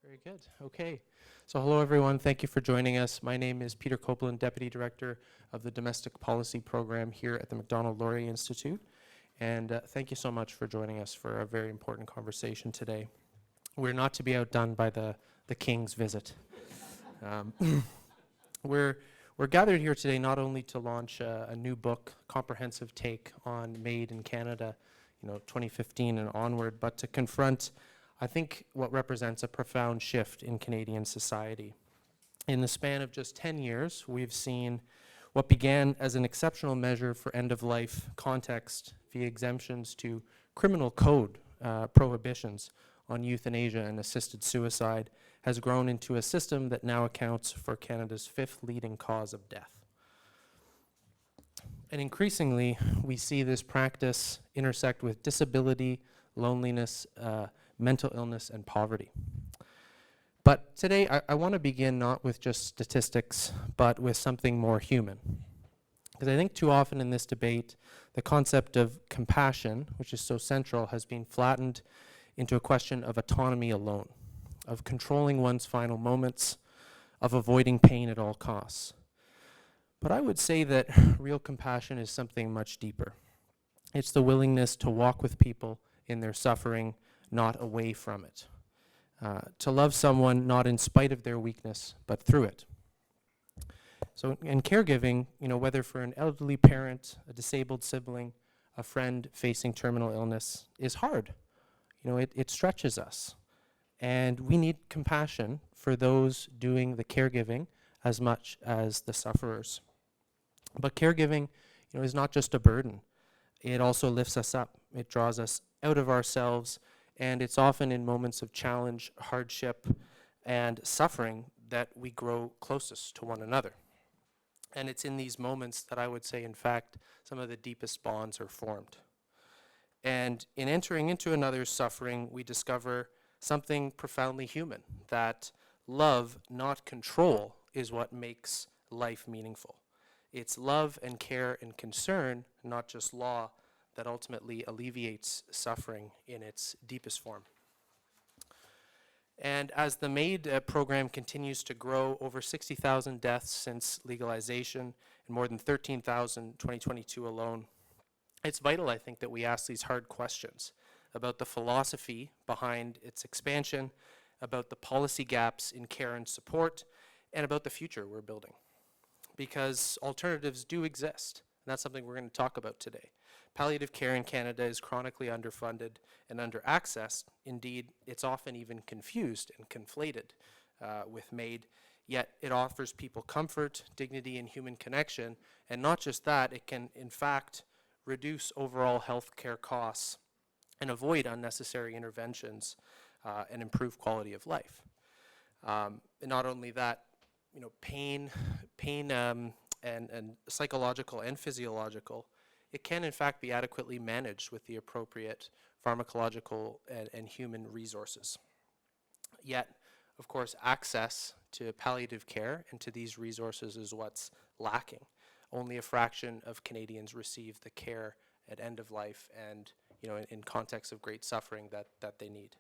Very good. Okay. So hello, everyone. Thank you for joining us. My name is Peter Copeland, Deputy Director of the Domestic Policy Program here at the Macdonald-Laurier Institute. And thank you so much for joining us for a very important conversation today. We're not to be outdone by the King's visit. We're gathered here today not only to launch a new book, comprehensive take on MAiD in Canada, 2015 and onward, but to confront, I think, what represents a profound shift in Canadian society. In the span of just 10 years, we've seen what began as an exceptional measure for end-of-life context via exemptions to criminal code prohibitions on euthanasia and assisted suicide has grown into a system that now accounts for Canada's fifth leading cause of death. And increasingly, we see this practice intersect with disability, loneliness, mental illness, and poverty. But today, I want to begin not with just statistics, but with something more human. Because I think too often in this debate, the concept of compassion, which is so central, has been flattened into a question of autonomy alone, of controlling one's final moments, of avoiding pain at all costs. But I would say that real compassion is something much deeper. It's the willingness to walk with people in their suffering, not away from it. To love someone not in spite of their weakness, but through it. So in caregiving, whether for an elderly parent, a disabled sibling, a friend facing terminal illness, is hard. It stretches us. And we need compassion for those doing the caregiving as much as the sufferers. But caregiving, is not just a burden. It also lifts us up. It draws us out of ourselves, and it's often in moments of challenge, hardship, and suffering that we grow closest to one another. And it's in these moments that I would say, in fact, some of the deepest bonds are formed. And in entering into another's suffering, we discover something profoundly human, that love, not control, is what makes life meaningful. It's love and care and concern, not just law, that ultimately alleviates suffering in its deepest form. And as the MAiD program continues to grow, over 60,000 deaths since legalization, and more than 13,000 in 2022 alone, it's vital, I think, that we ask these hard questions about the philosophy behind its expansion, about the policy gaps in care and support, and about the future we're building. Because alternatives do exist, and that's something we're going to talk about today. Palliative care in Canada is chronically underfunded and under-accessed. Indeed, it's often even confused and conflated with MAiD, yet it offers people comfort, dignity, and human connection, and not just that, it can, in fact, reduce overall health care costs and avoid unnecessary interventions and improve quality of life. And not only that, pain and psychological and physiological, it can in fact be adequately managed with the appropriate pharmacological and human resources. Yet, of course, access to palliative care and to these resources is what's lacking. Only a fraction of Canadians receive the care at end of life and in context of great suffering that they need.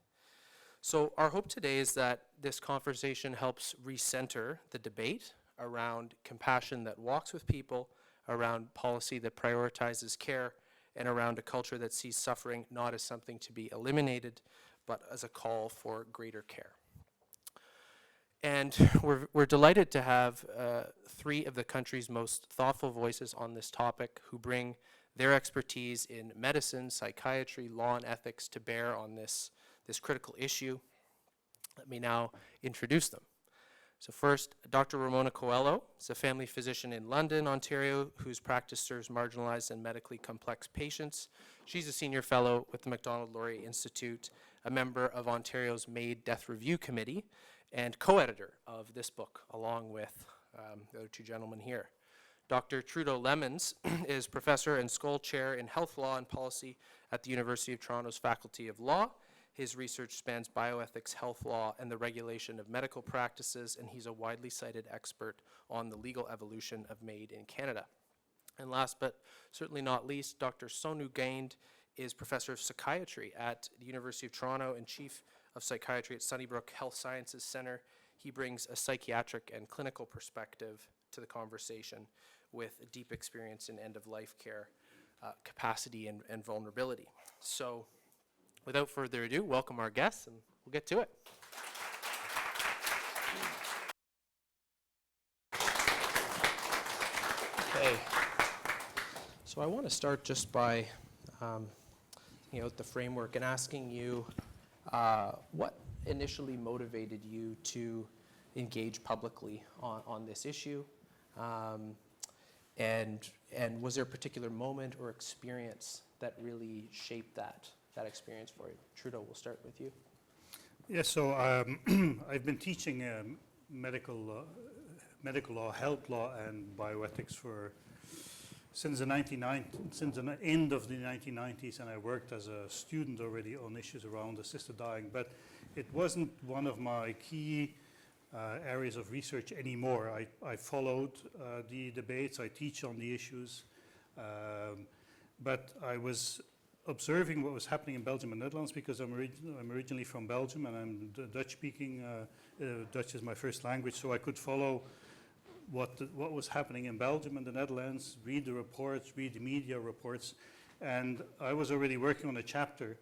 So our hope today is that this conversation helps recenter the debate around compassion that walks with people, around policy that prioritizes care, and around a culture that sees suffering not as something to be eliminated, but as a call for greater care. And we're delighted to have three of the country's most thoughtful voices on this topic who bring their expertise in medicine, psychiatry, law, and ethics to bear on this critical issue. Let me now introduce them. So first, Dr. Ramona Coelho is a family physician in London, Ontario, whose practice serves marginalized and medically complex patients. She's a senior fellow with the Macdonald-Laurier Institute, a member of Ontario's MAiD Death Review Committee, and co-editor of this book, along with the other two gentlemen here. Dr. Trudo Lemmens is professor and Skoll Chair in Health Law and Policy at the University of Toronto's Faculty of Law. His research spans bioethics, health law, and the regulation of medical practices, and he's a widely cited expert on the legal evolution of MAiD in Canada. And last but certainly not least, Dr. Sonu Gaind is professor of psychiatry at the University of Toronto and chief of Psychiatry at Sunnybrook Health Sciences Center. He brings a psychiatric and clinical perspective to the conversation with a deep experience in end-of-life care, capacity, and vulnerability. So without further ado, welcome our guests, and we'll get to it. Okay. So I want to start just by the framework and asking you what initially motivated you to engage publicly on this issue, and was there a particular moment or experience that really shaped that experience for you? Trudo, we'll start with you. Yeah, so I've been teaching medical law, health law, and bioethics since the end of the 1990s, and I worked as a student already on issues around assisted dying, but it wasn't one of my key areas of research anymore. I followed the debates, I teach on the issues, but I was observing what was happening in Belgium and Netherlands because I'm originally from Belgium and I'm Dutch speaking. Dutch is my first language, so I could follow what was happening in Belgium and the Netherlands, read the reports, read the media reports, and I was already working on a chapter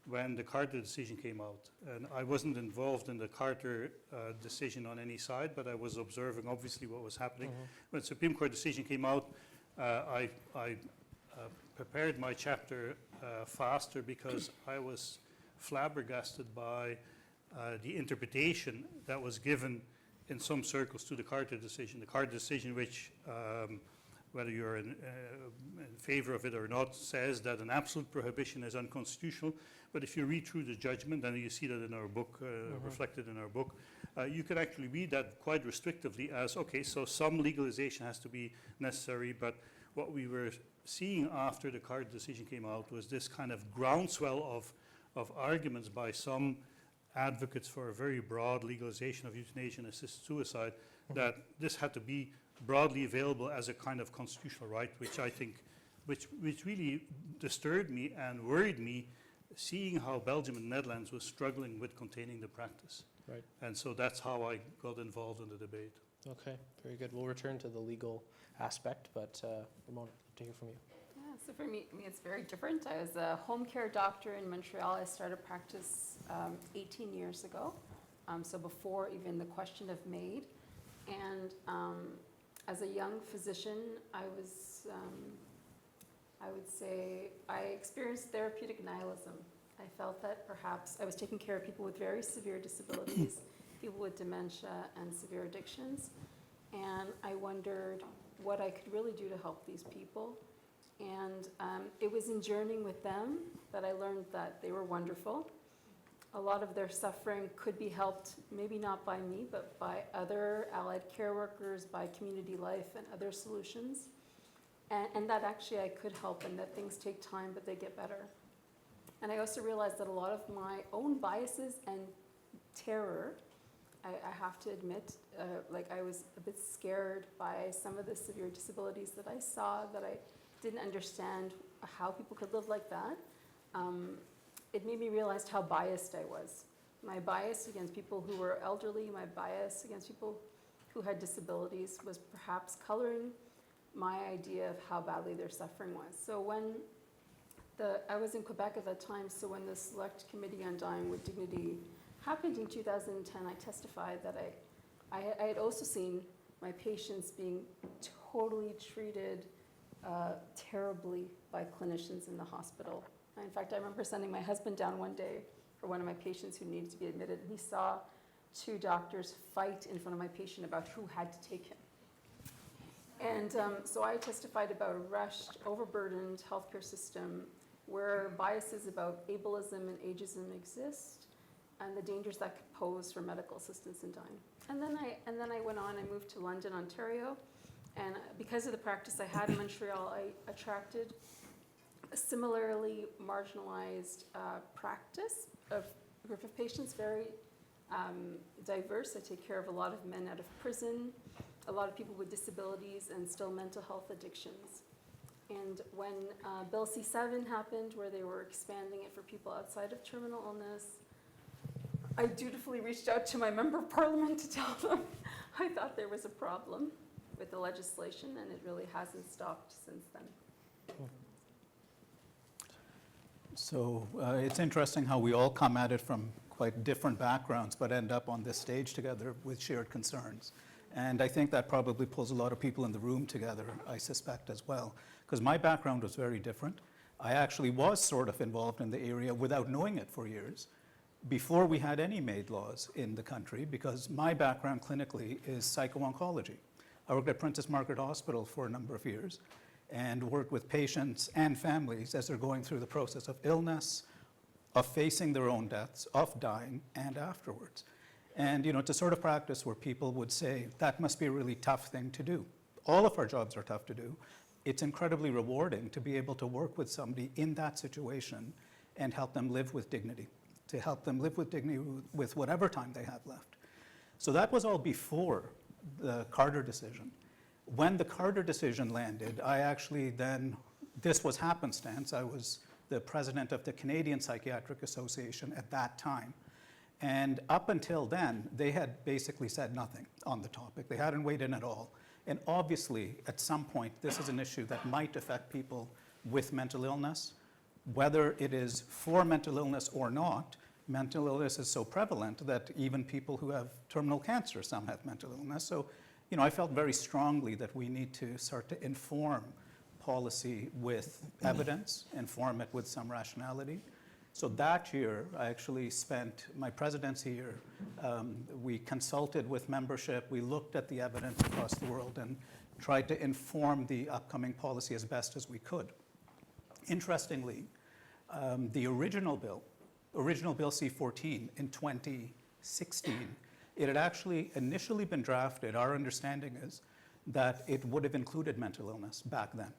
when the Carter decision came out. And I wasn't involved in the Carter decision on any side, but I was observing obviously what was happening. When the Supreme Court decision came out, I prepared my chapter faster because I was flabbergasted by the interpretation that was given in some circles to the Carter decision. The Carter decision, which, whether you're in favor of it or not, says that an absolute prohibition is unconstitutional. But if you read through the judgment, and you see that in our book, reflected in our book, you can actually read that quite restrictively as, okay, so some legalization has to be necessary, but what we were seeing after the Carter decision came out was this kind of groundswell of arguments by some advocates for a very broad legalization of euthanasia and assisted suicide, that this had to be broadly available as a kind of constitutional right, which I think, which really disturbed me and worried me, seeing how Belgium and Netherlands was struggling with containing the practice. Right. And so that's how I got involved in the debate. Okay, very good. We'll return to the legal aspect, but Ramona, I'd love to hear from you. Yeah, so for me, it's very different. I was a home care doctor in Montreal. I started practice 18 years ago, so before even the question of MAiD. And as a young physician, I would say I experienced therapeutic nihilism. I felt that perhaps I was taking care of people with very severe disabilities, people with dementia and severe addictions, and I wondered what I could really do to help these people. And it was in journeying with them that I learned that they were wonderful. A lot of their suffering could be helped, maybe not by me, but by other allied care workers, by community life and other solutions. And that actually I could help, and that things take time, but they get better. And I also realized that a lot of my own biases and terror, I have to admit, like I was a bit scared by some of the severe disabilities that I saw, that I didn't understand how people could live like that. It made me realize how biased I was. My bias against people who were elderly, my bias against people who had disabilities was perhaps coloring my idea of how badly their suffering was. So when I was in Quebec at that time, so when the Select Committee on Dying with Dignity happened in 2010, I testified that I had also seen my patients being totally treated terribly by clinicians in the hospital. In fact, I remember sending my husband down one day for one of my patients who needed to be admitted, and he saw two doctors fight in front of my patient about who had to take him. And so I testified about a rushed, overburdened healthcare system where biases about ableism and ageism exist, and the dangers that could pose for medical assistance in dying. And then I went on. I moved to London, Ontario, and because of the practice I had in Montreal, I attracted a similarly marginalized practice of a group of patients, very diverse. I take care of a lot of men out of prison, a lot of people with disabilities, and still mental health addictions. And when Bill C-7 happened, where they were expanding it for people outside of terminal illness, I dutifully reached out to my member of parliament to tell them I thought there was a problem with the legislation, and it really hasn't stopped since then. So it's interesting how we all come at it from quite different backgrounds, but end up on this stage together with shared concerns. And I think that probably pulls a lot of people in the room together, I suspect, as well. Because my background was very different. I actually was sort of involved in the area without knowing it for years, before we had any MAiD laws in the country, because my background clinically is psycho-oncology. I worked at Princess Margaret Hospital for a number of years and worked with patients and families as they're going through the process of illness, of facing their own deaths, of dying, and afterwards. And it's a sort of practice where people would say, that must be a really tough thing to do. All of our jobs are tough to do. It's incredibly rewarding to be able to work with somebody in that situation and help them live with dignity, to help them live with dignity with whatever time they have left. So that was all before the Carter decision. When the Carter decision landed, I actually then, this was happenstance, I was the president of the Canadian Psychiatric Association at that time. And up until then, they had basically said nothing on the topic. They hadn't weighed in at all. And obviously, at some point, this is an issue that might affect people with mental illness. Whether it is for mental illness or not, mental illness is so prevalent that even people who have terminal cancer, some have mental illness. So, I felt very strongly that we need to start to inform policy with evidence, inform it with some rationality. So that year, I actually spent my presidency year. We consulted with membership. We looked at the evidence across the world and tried to inform the upcoming policy as best as we could. Interestingly, the original bill C-14 in 2016, it had actually initially been drafted. Our understanding is that it would have included mental illness back then.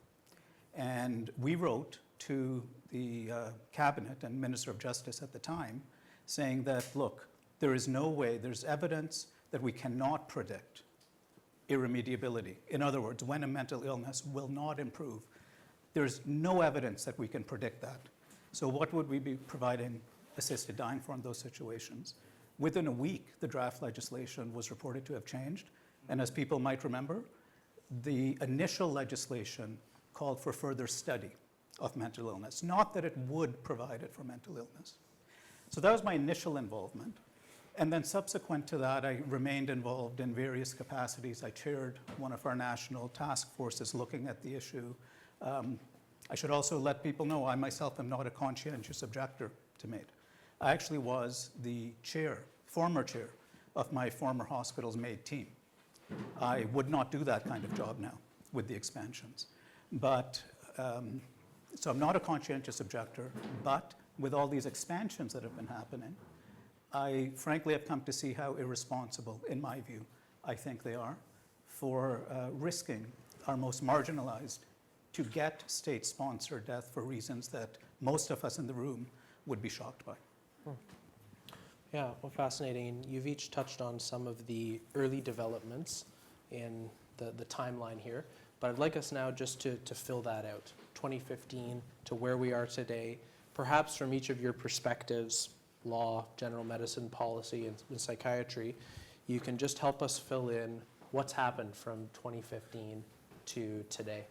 And we wrote to the cabinet and Minister of Justice at the time saying that, look, there is no way, there's evidence that we cannot predict irremediability. In other words, when a mental illness will not improve, there's no evidence that we can predict that. So what would we be providing assisted dying for in those situations? Within a week, the draft legislation was reported to have changed. And as people might remember, the initial legislation called for further study of mental illness, not that it would provide it for mental illness. So that was my initial involvement. And then subsequent to that, I remained involved in various capacities. I chaired one of our national task forces looking at the issue. I should also let people know I myself am not a conscientious objector to MAiD. I actually was the former chair of my former hospital's MAiD team. I would not do that kind of job now with the expansions. But, so I'm not a conscientious objector, but with all these expansions that have been happening, I frankly have come to see how irresponsible, in my view, I think they are for risking our most marginalized to get state-sponsored death for reasons that most of us in the room would be shocked by. Yeah, well, fascinating. And you've each touched on some of the early developments in the timeline here, but I'd like us now just to fill that out, 2015 to where we are today, perhaps from each of your perspectives, law, general medicine, policy, and psychiatry, you can just help us fill in what's happened from 2015 to today.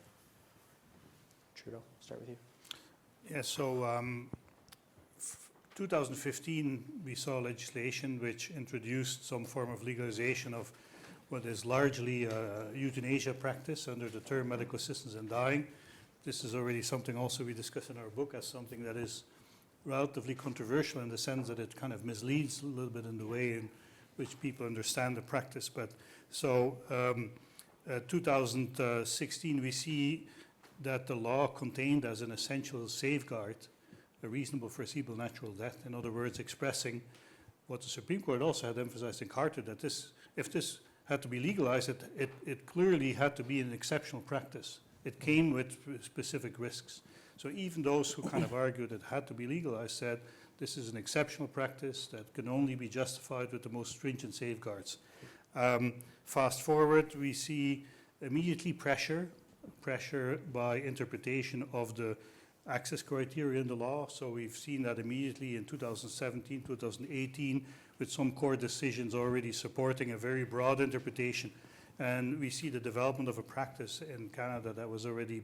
Trudo, start with you. Yeah, so 2015, we saw legislation which introduced some form of legalization of what is largely euthanasia practice under the term medical assistance in dying. This is already something also we discuss in our book as something that is relatively controversial in the sense that it kind of misleads a little bit in the way in which people understand the practice. But so 2016, we see that the law contained as an essential safeguard a reasonable foreseeable natural death. In other words, expressing what the Supreme Court also had emphasized in Carter, that if this had to be legalized, it clearly had to be an exceptional practice. It came with specific risks. So even those who kind of argued it had to be legalized said this is an exceptional practice that can only be justified with the most stringent safeguards. Fast forward, we see immediately pressure by interpretation of the access criteria in the law. So we've seen that immediately in 2017, 2018, with some court decisions already supporting a very broad interpretation. And we see the development of a practice in Canada that was already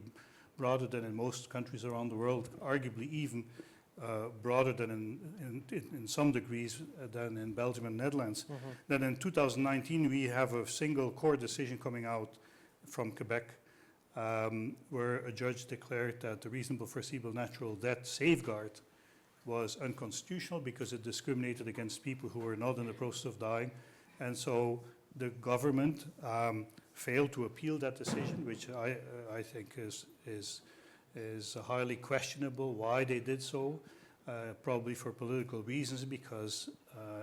broader than in most countries around the world, arguably even broader than in some degrees than in Belgium and Netherlands. Then in 2019, we have a single court decision coming out from Quebec, where a judge declared that the reasonable foreseeable natural death safeguard was unconstitutional because it discriminated against people who were not in the process of dying. And so the government failed to appeal that decision, which I think is highly questionable why they did so, probably for political reasons, because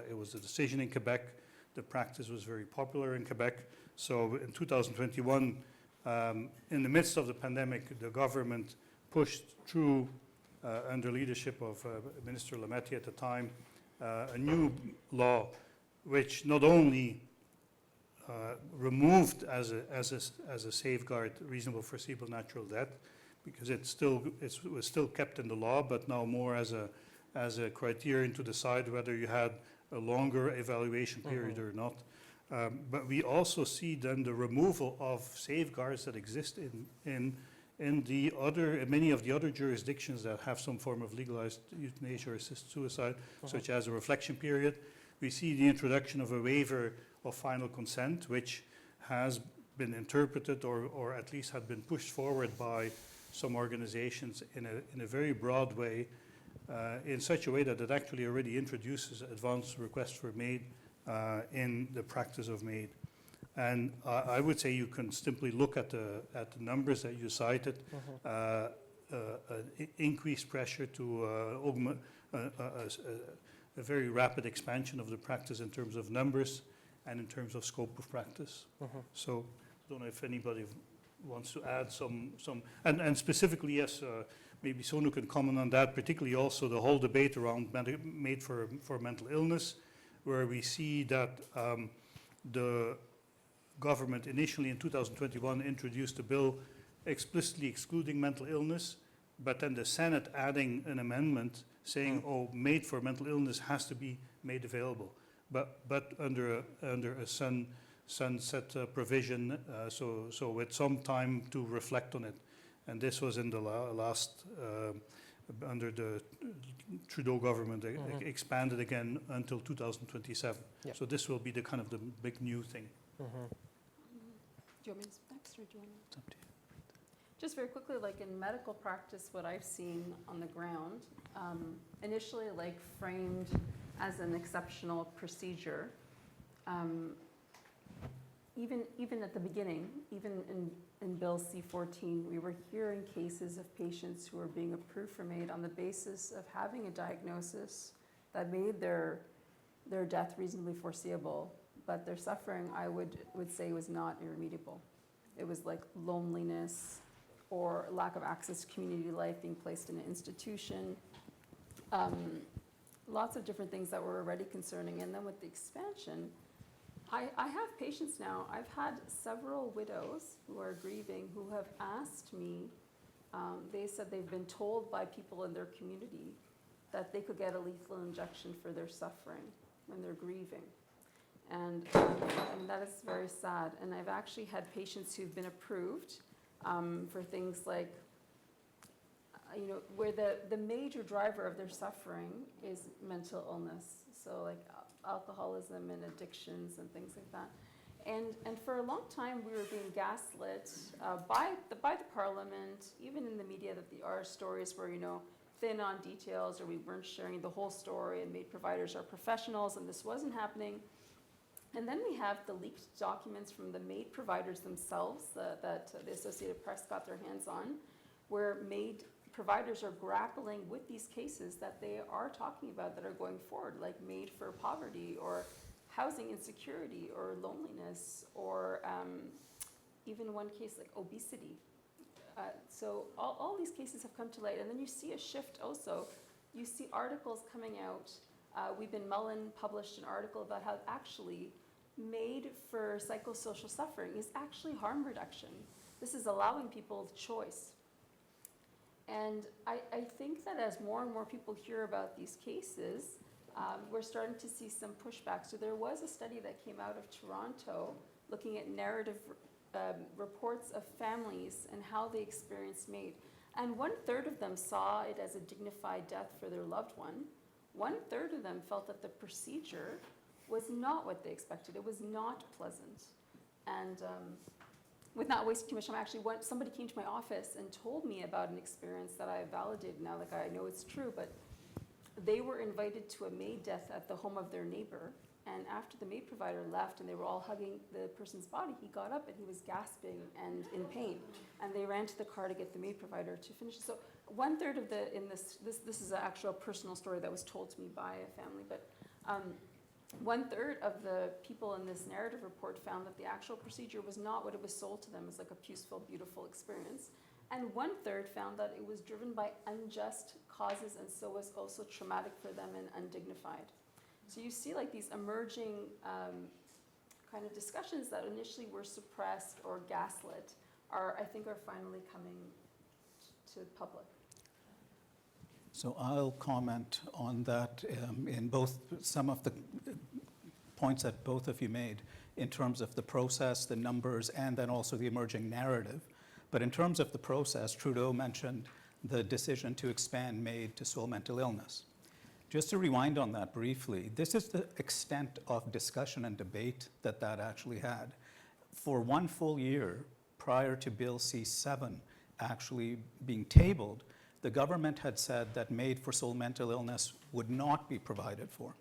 it was a decision in Quebec. The practice was very popular in Quebec. So in 2021, in the midst of the pandemic, the government pushed through, under leadership of Minister Lametti at the time, a new law which not only removed as a safeguard reasonable foreseeable natural death, because it was still kept in the law, but now more as a criterion to decide whether you had a longer evaluation period or not. But we also see then the removal of safeguards that exist in many of the other jurisdictions that have some form of legalized euthanasia or assisted suicide, such as a reflection period. We see the introduction of a waiver of final consent, which has been interpreted or at least had been pushed forward by some organizations in a very broad way, in such a way that it actually already introduces advance requests for MAiD in the practice of MAiD. And I would say you can simply look at the numbers that you cited, increased pressure to augment a very rapid expansion of the practice in terms of numbers and in terms of scope of practice. So I don't know if anybody wants to add some and specifically, yes, maybe Sonu can comment on that, particularly also the whole debate around MAiD for mental illness, where we see that the government initially in 2021 introduced a bill explicitly excluding mental illness, but then the Senate adding an amendment saying, oh, MAiD for mental illness has to be made available, but under a sunset provision, so with some time to reflect on it. And this was in the last, under the Trudeau government, expanded again until 2027. Yeah. So this will be the kind of the big new thing. Do you want me to next, or do you want me? It's up to you. Just very quickly, like in medical practice, what I've seen on the ground, initially like framed as an exceptional procedure, even at the beginning, even in Bill C-14, we were hearing cases of patients who were being approved for MAiD on the basis of having a diagnosis that made their death reasonably foreseeable, but their suffering, I would say, was not irremediable. It was like loneliness or lack of access to community life, being placed in an institution, lots of different things that were already concerning. And then with the expansion, I have patients now. I've had several widows who are grieving who have asked me, they said they've been told by people in their community that they could get a lethal injection for their suffering when they're grieving. And that is very sad. And I've actually had patients who've been approved for things like, where the major driver of their suffering is mental illness. So like alcoholism and addictions and things like that. And for a long time, we were being gaslit by the Parliament, even in the media, that our stories were, thin on details, or we weren't sharing the whole story, and MAiD providers are professionals, and this wasn't happening. And then we have the leaked documents from the MAiD providers themselves that the Associated Press got their hands on, where MAiD providers are grappling with these cases that they are talking about that are going forward, like MAiD for poverty or housing insecurity or loneliness, or even one case like obesity. So all these cases have come to light. And then you see a shift also. You see articles coming out. Mullen published an article about how actually MAiD for psychosocial suffering is actually harm reduction. This is allowing people choice. And I think that as more and more people hear about these cases, we're starting to see some pushback. So there was a study that came out of Toronto looking at narrative reports of families and how they experienced MAiD. And 1/3 of them saw it as a dignified death for their loved one. 1/3 of them felt that the procedure was not what they expected. It was not pleasant. And with not wasting too much time, actually, somebody came to my office and told me about an experience that I validated now, like I know it's true, but they were invited to a MAiD death at the home of their neighbor. And after the MAiD provider left and they were all hugging the person's body, he got up and he was gasping and in pain. And they ran to the car to get the MAiD provider to finish. So 1/3 of this is an actual personal story that was told to me by a family, but 1/3 of the people in this narrative report found that the actual procedure was not what it was sold to them as like a peaceful, beautiful experience. And 1/3 found that it was driven by unjust causes and so was also traumatic for them and undignified. So you see like these emerging kind of discussions that initially were suppressed or gaslit I think are finally coming to the public. So I'll comment on that in both some of the points that both of you made in terms of the process, the numbers, and then also the emerging narrative. But in terms of the process, Trudeau mentioned the decision to expand MAiD to soul mental illness. Just to rewind on that briefly, this is the extent of discussion and debate that actually had. For 1 full year prior to Bill C-7 actually being tabled, the government had said that MAiD for soul mental illness would not be provided for.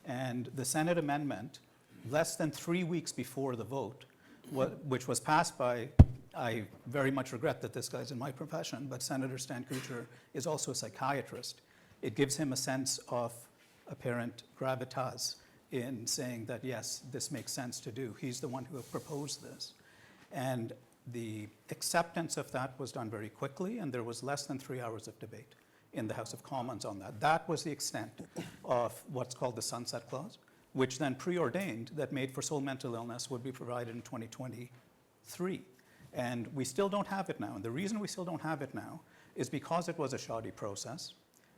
And the Senate amendment, less than 3 weeks before the vote, which was passed by, I very much regret that this guy's in my profession, but Senator Stan Kuchar is also a psychiatrist. It gives him a sense of apparent gravitas in saying that, yes, this makes sense to do. He's the one who proposed this. And the acceptance of that was done very quickly, and there was less than 3 hours of debate in the House of Commons on that. That was the extent of what's called the Sunset Clause, which then preordained that MAiD for soul mental illness would be provided in 2023. And we still don't have it now. And the reason we still don't have it now is because it was a shoddy process.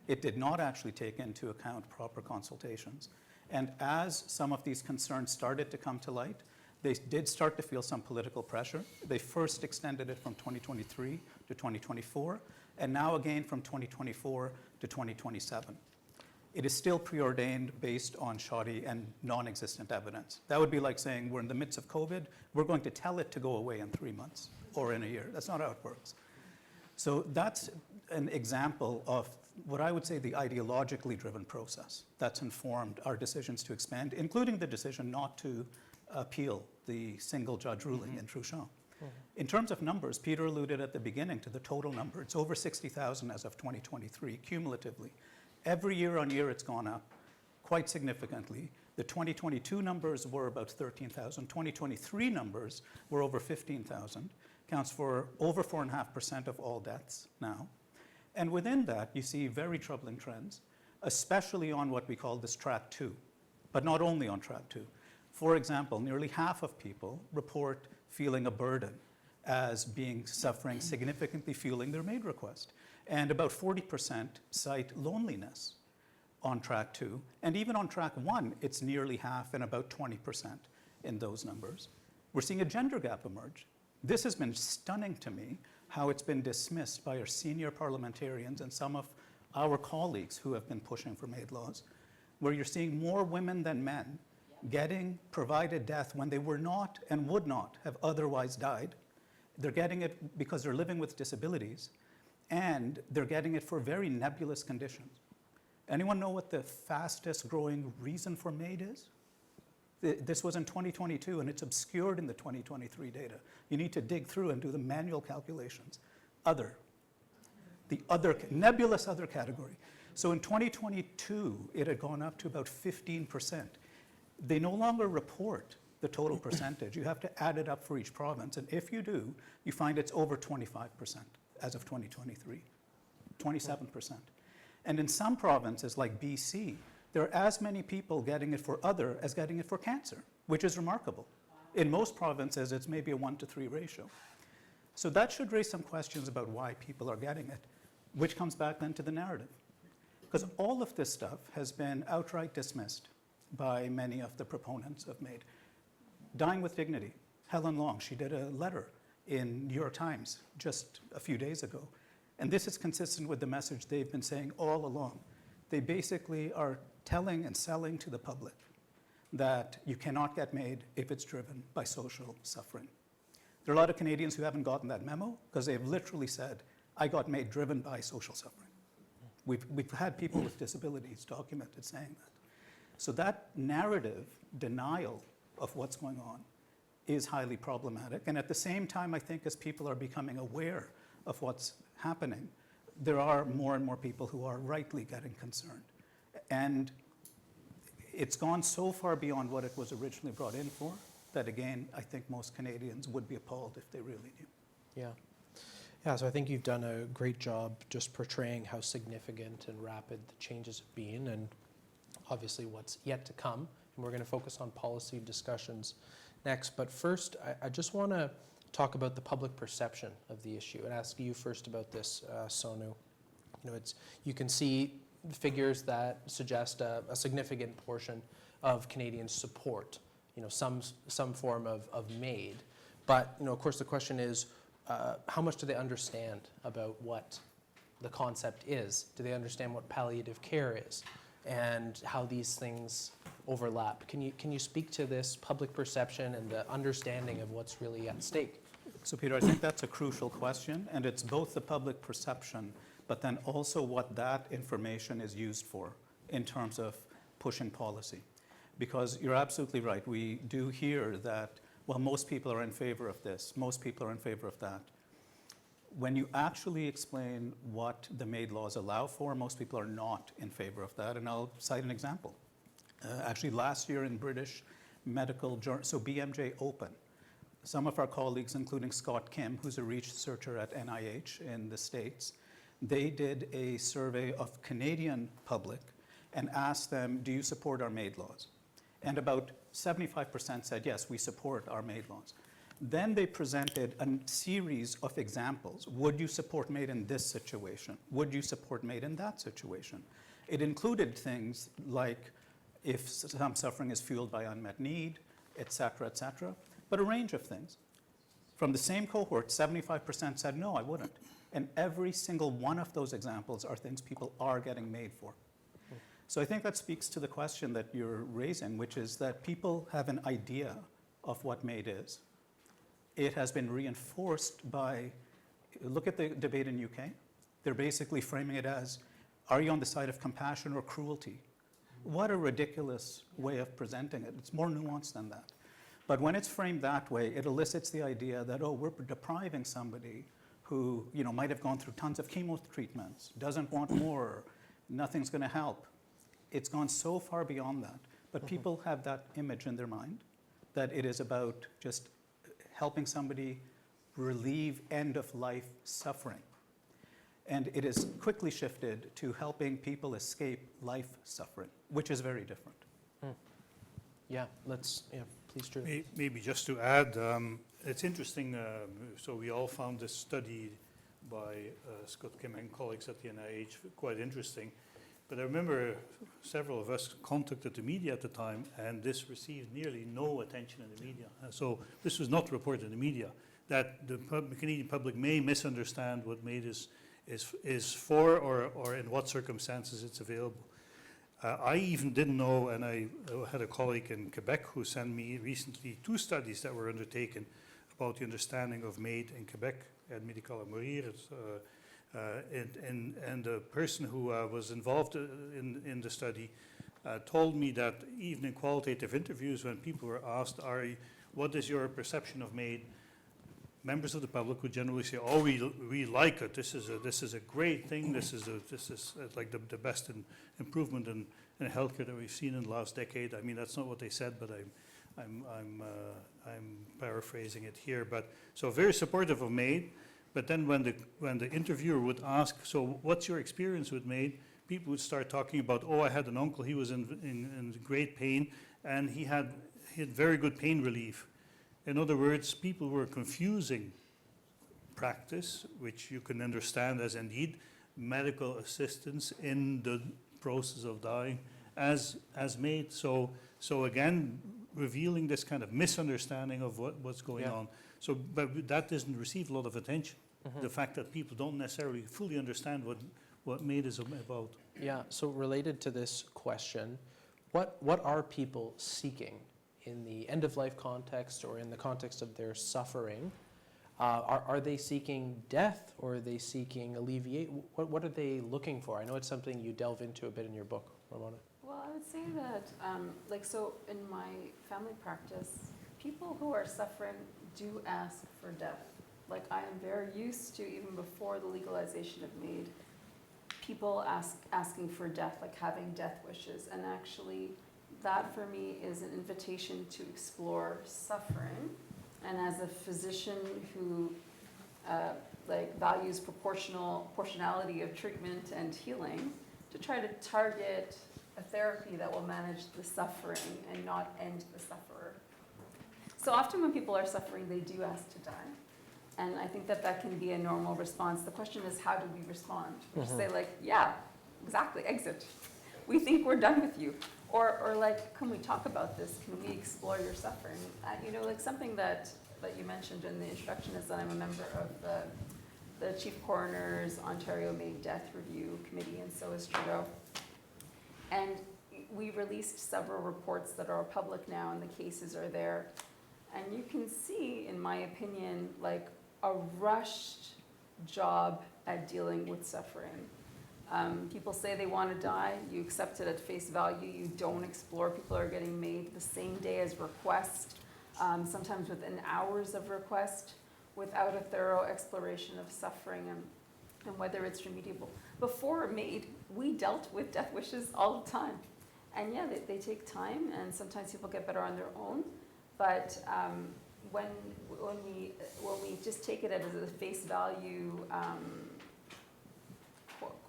It did not actually take into account proper consultations. And as some of these concerns started to come to light, they did start to feel some political pressure. They first extended it from 2023 to 2024, and now again from 2024 to 2027. It is still preordained based on shoddy and non-existent evidence. That would be like saying we're in the midst of COVID, we're going to tell it to go away in 3 months or in a year. That's not how it works. So that's an example of what I would say the ideologically driven process that's informed our decisions to expand, including the decision not to appeal the single judge ruling in Truchon. In terms of numbers, Peter alluded at the beginning to the total number. It's over 60,000 as of 2023, cumulatively. Every year on year, it's gone up quite significantly. The 2022 numbers were about 13,000. 2023 numbers were over 15,000, counts for over 4.5% of all deaths now. And within that, you see very troubling trends, especially on what we call this track 2, but not only on track 2. For example, nearly half of people report feeling a burden as being suffering significantly fueling their MAiD request. And about 40% cite loneliness on track 2. And even on track 1, it's nearly half and about 20% in those numbers. We're seeing a gender gap emerge. This has been stunning to me, how it's been dismissed by our senior parliamentarians and some of our colleagues who have been pushing for MAiD laws, where you're seeing more women than men getting provided death when they were not and would not have otherwise died. They're getting it because they're living with disabilities, and they're getting it for very nebulous conditions. Anyone know what the fastest growing reason for MAiD is? This was in 2022, and it's obscured in the 2023 data. You need to dig through and do the manual calculations. Other. The other, nebulous other category. So in 2022, it had gone up to about 15%. They no longer report the total percentage. You have to add it up for each province. And if you do, you find it's over 25% as of 2023, 27%. And in some provinces like BC, there are as many people getting it for other as getting it for cancer, which is remarkable. In most provinces, it's maybe a 1-to-3 ratio. So that should raise some questions about why people are getting it, which comes back then to the narrative. Because all of this stuff has been outright dismissed by many of the proponents of MAiD. Dying with Dignity, Helen Long, she did a letter in New York Times just a few days ago. And this is consistent with the message they've been saying all along. They basically are telling and selling to the public that you cannot get MAiD if it's driven by social suffering. There are a lot of Canadians who haven't gotten that memo because they've literally said, I got MAiD driven by social suffering. We've had people with disabilities documented saying that. So that narrative denial of what's going on is highly problematic. And at the same time, I think as people are becoming aware of what's happening, there are more and more people who are rightly getting concerned. And it's gone so far beyond what it was originally brought in for that, again, I think most Canadians would be appalled if they really knew. Yeah. Yeah, so I think you've done a great job just portraying how significant and rapid the changes have been, and obviously what's yet to come. And we're going to focus on policy discussions next. But first, I just want to talk about the public perception of the issue and ask you first about this, Sonu. You can see figures that suggest a significant portion of Canadians support, some form of MAiD. But, of course, the question is, how much do they understand about what the concept is? Do they understand what palliative care is and how these things overlap? Can you speak to this public perception and the understanding of what's really at stake? So, Peter, I think that's a crucial question, and it's both the public perception, but then also what that information is used for in terms of pushing policy. Because you're absolutely right, we do hear that, well, most people are in favor of this, most people are in favor of that. When you actually explain what the MAiD laws allow for, most people are not in favor of that, and I'll cite an example. Actually, last year in British Medical Journal, so BMJ Open, some of our colleagues, including Scott Kim, who's a researcher at NIH in the States, they did a survey of Canadian public and asked them, do you support our MAiD laws? And about 75% said, yes, we support our MAiD laws. Then they presented a series of examples. Would you support MAiD in this situation? Would you support MAiD in that situation? It included things like if some suffering is fueled by unmet need, et cetera, but a range of things. From the same cohort, 75% said, no, I wouldn't. And every single one of those examples are things people are getting MAiD for. So I think that speaks to the question that you're raising, which is that people have an idea of what MAiD is. It has been reinforced by, look at the debate in UK. They're basically framing it as, are you on the side of compassion or cruelty? What a ridiculous way of presenting it. It's more nuanced than that. But when it's framed that way, it elicits the idea that, oh, we're depriving somebody who might have gone through tons of chemo treatments, doesn't want more, nothing's going to help. It's gone so far beyond that. But people have that image in their mind that it is about just helping somebody relieve end-of-life suffering. And it is quickly shifted to helping people escape life suffering, which is very different. Yeah, please, Drew. Maybe just to add, it's interesting, so we all found this study by Scott Kim and colleagues at the NIH quite interesting. But I remember several of us contacted the media at the time, and this received nearly no attention in the media. So this was not reported in the media, that the Canadian public may misunderstand what MAiD is for or in what circumstances it's available. I even didn't know, and I had a colleague in Quebec who sent me recently 2 studies that were undertaken about the understanding of MAiD in Quebec at Macdonald-Laurier. And the person who was involved in the study told me that even in qualitative interviews, when people were asked, what is your perception of MAiD? Members of the public would generally say, oh, we like it. This is a great thing. This is like the best improvement in healthcare that we've seen in the last decade. I mean, that's not what they said, but I'm paraphrasing it here. But so very supportive of MAiD. But then when the interviewer would ask, so what's your experience with MAiD? People would start talking about, oh, I had an uncle, he was in great pain, and he had very good pain relief. In other words, people were confusing practice, which you can understand as indeed medical assistance in the process of dying as MAiD. So again, revealing this kind of misunderstanding of what's going Yeah. on. So, but that doesn't receive a lot of attention. Mhm. The fact that people don't necessarily fully understand what MAiD is about. Yeah, so related to this question, what are people seeking in the end-of-life context or in the context of their suffering? Are they seeking death, or are they seeking alleviate? What are they looking for? I know it's something you delve into a bit in your book, Ramona. Well, I would say that, so in my family practice, people who are suffering do ask for death. Like, I am very used to, even before the legalization of MAiD, people asking for death, like having death wishes. And actually, that for me is an invitation to explore suffering. And as a physician who values proportionality of treatment and healing, to try to target a therapy that will manage the suffering and not end the sufferer. So often when people are suffering, they do ask to die. And I think that can be a normal response. The question is, how do we respond? We just say like, yeah, exactly, exit. We think we're done with you. Or like, can we talk about this? Can we explore your suffering? Like something that you mentioned in the introduction is that I'm a member of the Chief Coroner's Ontario MAiD Death Review Committee, and so is Trudo. And we released several reports that are public now, and the cases are there. And you can see, in my opinion, like a rushed job at dealing with suffering. People say they want to die, you accept it at face value, you don't explore. People are getting MAiD the same day as request, sometimes within hours of request, without a thorough exploration of suffering and whether it's remediable. Before MAiD, we dealt with death wishes all the time. And yeah, they take time, and sometimes people get better on their own. But when we just take it as a face value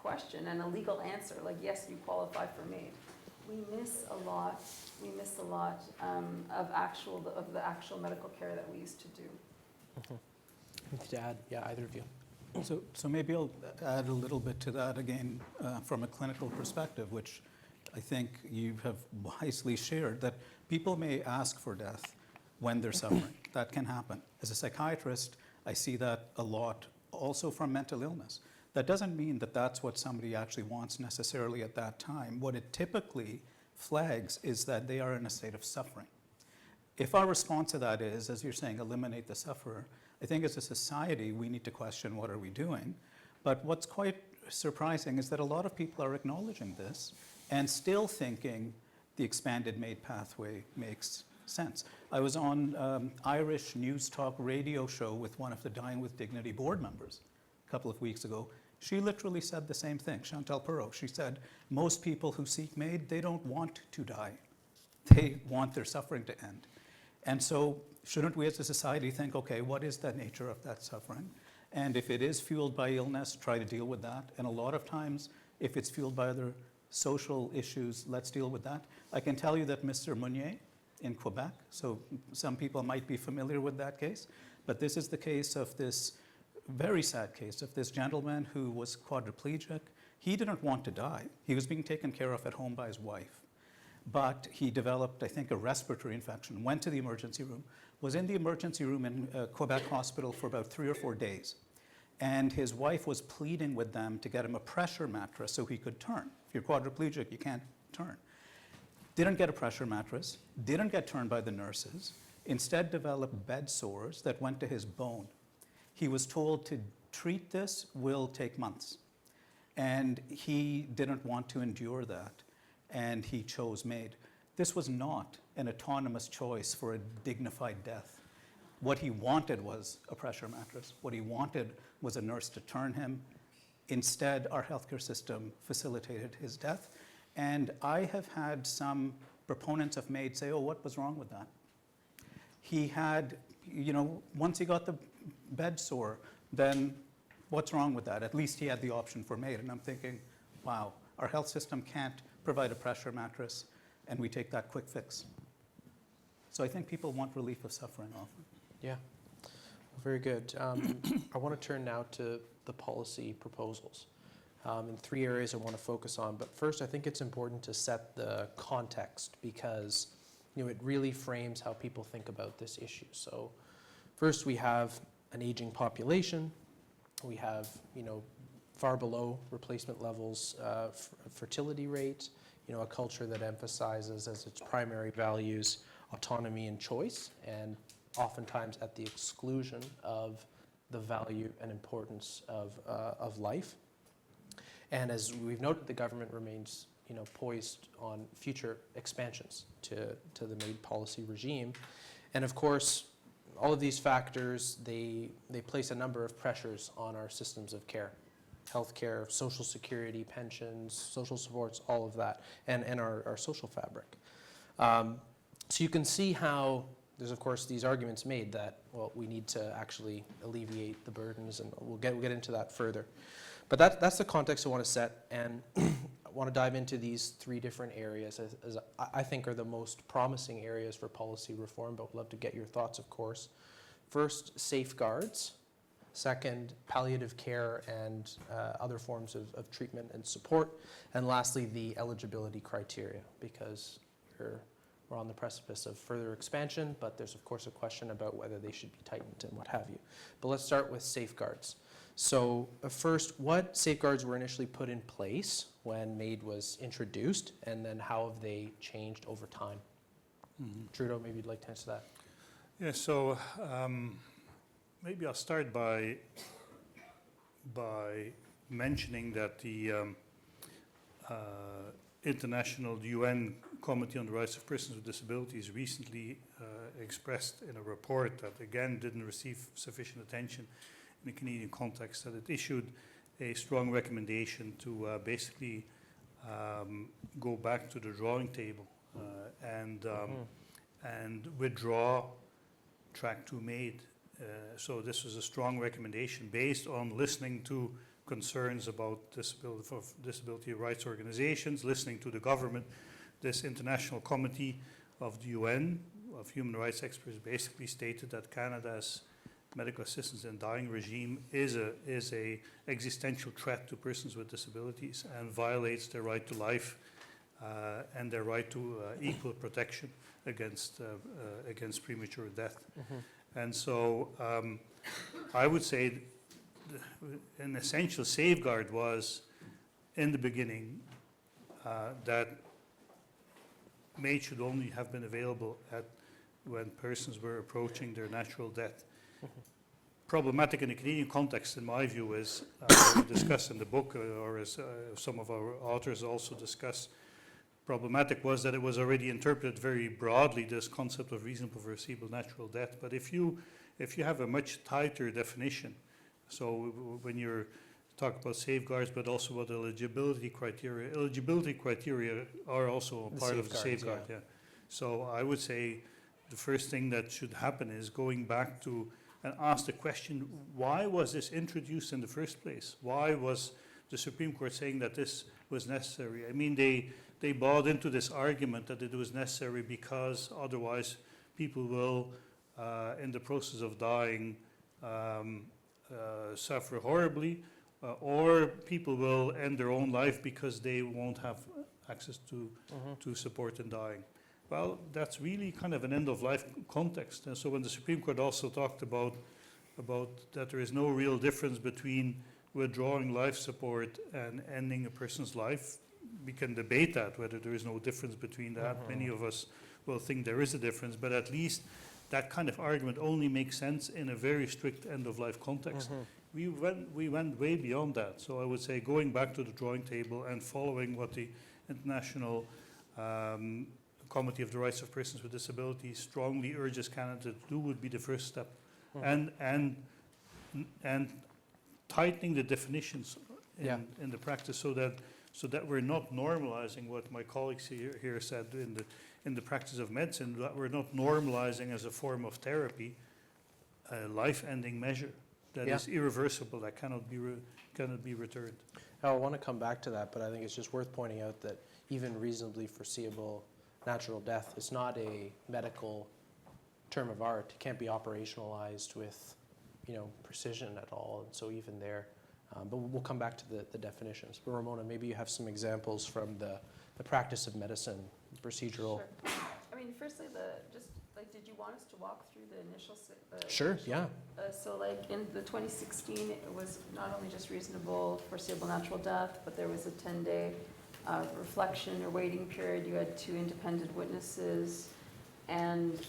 question and a legal answer, like yes, you qualify for MAiD, we miss a lot. We miss a lot of the actual medical care that we used to do. Mm-hmm. To add, yeah, either of you. So maybe I'll add a little bit to that again from a clinical perspective, which I think you have wisely shared, that people may ask for death when they're suffering. That can happen. As a psychiatrist, I see that a lot also from mental illness. That doesn't mean that that's what somebody actually wants necessarily at that time. What it typically flags is that they are in a state of suffering. If our response to that is, as you're saying, eliminate the sufferer, I think as a society we need to question what are we doing. But what's quite surprising is that a lot of people are acknowledging this and still thinking the expanded MAiD pathway makes sense. I was on Irish News Talk radio show with one of the Dying with Dignity board members a couple of weeks ago. She literally said the same thing, Chantal Perrault. She said, most people who seek MAiD, they don't want to die. They want their suffering to end. And so shouldn't we as a society think, okay, what is the nature of that suffering? And if it is fueled by illness, try to deal with that. And a lot of times, if it's fueled by other social issues, let's deal with that. I can tell you that Mr. Meunier in Quebec, so some people might be familiar with that case, but this is the case of this very sad case of this gentleman who was quadriplegic. He didn't want to die. He was being taken care of at home by his wife. But he developed, I think, a respiratory infection, went to the emergency room, was in the emergency room in Quebec Hospital for about 3 or 4 days. And his wife was pleading with them to get him a pressure mattress so he could turn. If you're quadriplegic, you can't turn. Didn't get a pressure mattress, didn't get turned by the nurses, instead developed bed sores that went to his bone. He was told to treat this will take months. And he didn't want to endure that. And he chose MAiD. This was not an autonomous choice for a dignified death. What he wanted was a pressure mattress. What he wanted was a nurse to turn him. Instead, our healthcare system facilitated his death. And I have had some proponents of MAiD say, oh, what was wrong with that? He had, once he got the bed sore, then what's wrong with that? At least he had the option for MAiD. And I'm thinking, wow, our health system can't provide a pressure mattress, and we take that quick fix. So I think people want relief of suffering often. Yeah, very good. I want to turn now to the policy proposals. in 3 areas I want to focus on. But first, I think it's important to set the context because it really frames how people think about this issue. So first, we have an aging population. We have, far below replacement levels fertility rate, a culture that emphasizes as its primary values autonomy and choice, and oftentimes at the exclusion of the value and importance of life. And as we've noted, the government remains poised on future expansions to the MAiD policy regime. And of course, all of these factors, they place a number of pressures on our systems of care. Healthcare, social security, pensions, social supports, all of that, and our social fabric. So you can see how there's, of course, these arguments made that, well, we need to actually alleviate the burdens, and we'll get into that further. But that's the context I want to set, and I want to dive into these 3 different areas as I think are the most promising areas for policy reform, but would love to get your thoughts, of course. First, safeguards. Second, palliative care and other forms of treatment and support. And lastly, the eligibility criteria, because we're on the precipice of further expansion, but there's of course a question about whether they should be tightened and what have you. But let's start with safeguards. So first, what safeguards were initially put in place when MAiD was introduced, and then how have they changed over time? Trudo, maybe you'd like to answer that. Yeah, so maybe I'll start by mentioning that the International UN Committee on the Rights of Persons with Disabilities recently expressed in a report that again didn't receive sufficient attention in the Canadian context, that it issued a strong recommendation to basically go back to the drawing table and withdraw Track 2 MAiD. So this was a strong recommendation based on listening to concerns about disability rights organizations, listening to the government. This International Committee of the UN of Human Rights Experts basically stated that Canada's medical assistance in dying regime is a existential threat to persons with disabilities and violates their right to life and their right to equal protection against premature death. And so I would say an essential safeguard was, in the beginning, that MAiD should only have been available when persons were approaching their natural death. Problematic in the Canadian context, in my view, is we discuss in the book, or as some of our authors also discuss, problematic was that it was already interpreted very broadly, this concept of reasonable foreseeable natural death. But if you have a much tighter definition, so when you're talking about safeguards, but also about eligibility criteria are also a part of the safeguard. Yeah. So I would say the first thing that should happen is going back to and ask the question, why was this introduced in the first place? Why was the Supreme Court saying that this was necessary? I mean, they bought into this argument that it was necessary because otherwise people will, in the process of dying, suffer horribly, or people will end their own life because they won't have access to support in dying. Well, that's really kind of an end-of-life context. And so when the Supreme Court also talked about that there is no real difference between withdrawing life support and ending a person's life, we can debate that, whether there is no difference between that. Many of us will think there is a difference, but at least that kind of argument only makes sense in a very strict end-of-life context. We went way beyond that. So I would say going back to the drawing table and following what the International Committee of the Rights of Persons with Disabilities strongly urges Canada to do would be the first step. And tightening the definitions in the practice so that we're not normalizing what my colleagues here said in the practice of medicine, that we're not normalizing as a form of therapy a life-ending measure that is irreversible, that cannot be returned. Now, I want to come back to that, but I think it's just worth pointing out that even reasonably foreseeable natural death is not a medical term of art. It can't be operationalized with, precision at all. And so even there, But we'll come back to the definitions. But Ramona, maybe you have some examples from the practice of medicine, procedural. Sure. I mean, firstly, did you want us to walk through the initial? Sure, yeah. So like in the 2016, it was not only just reasonable foreseeable natural death, but there was a 10-day reflection or waiting period. You had 2 independent witnesses. And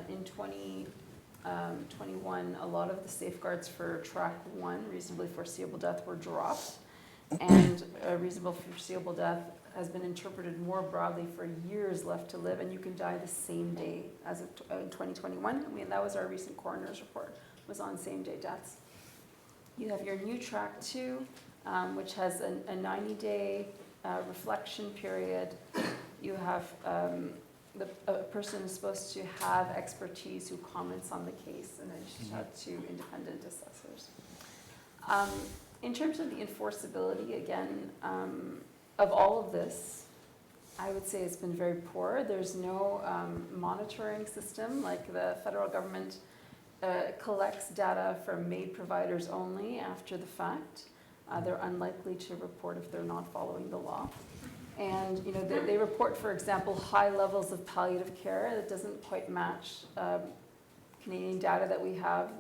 in 2021, a lot of the safeguards for track 1, reasonably foreseeable death, were dropped. And reasonable foreseeable death has been interpreted more broadly for years left to live, and you can die the same day as in 2021. I mean, that was our recent coroner's report, was on same-day deaths. You have your new track 2, which has a 90-day reflection period. You have a person is supposed to have expertise who comments on the case, and then you should have 2 independent assessors. In terms of the enforceability, again, of all of this, I would say it's been very poor. There's no monitoring system. Like the federal government collects data from MAiD providers only after the fact. They're unlikely to report if they're not following the law. And they report, for example, high levels of palliative care. That doesn't quite match Canadian data that we have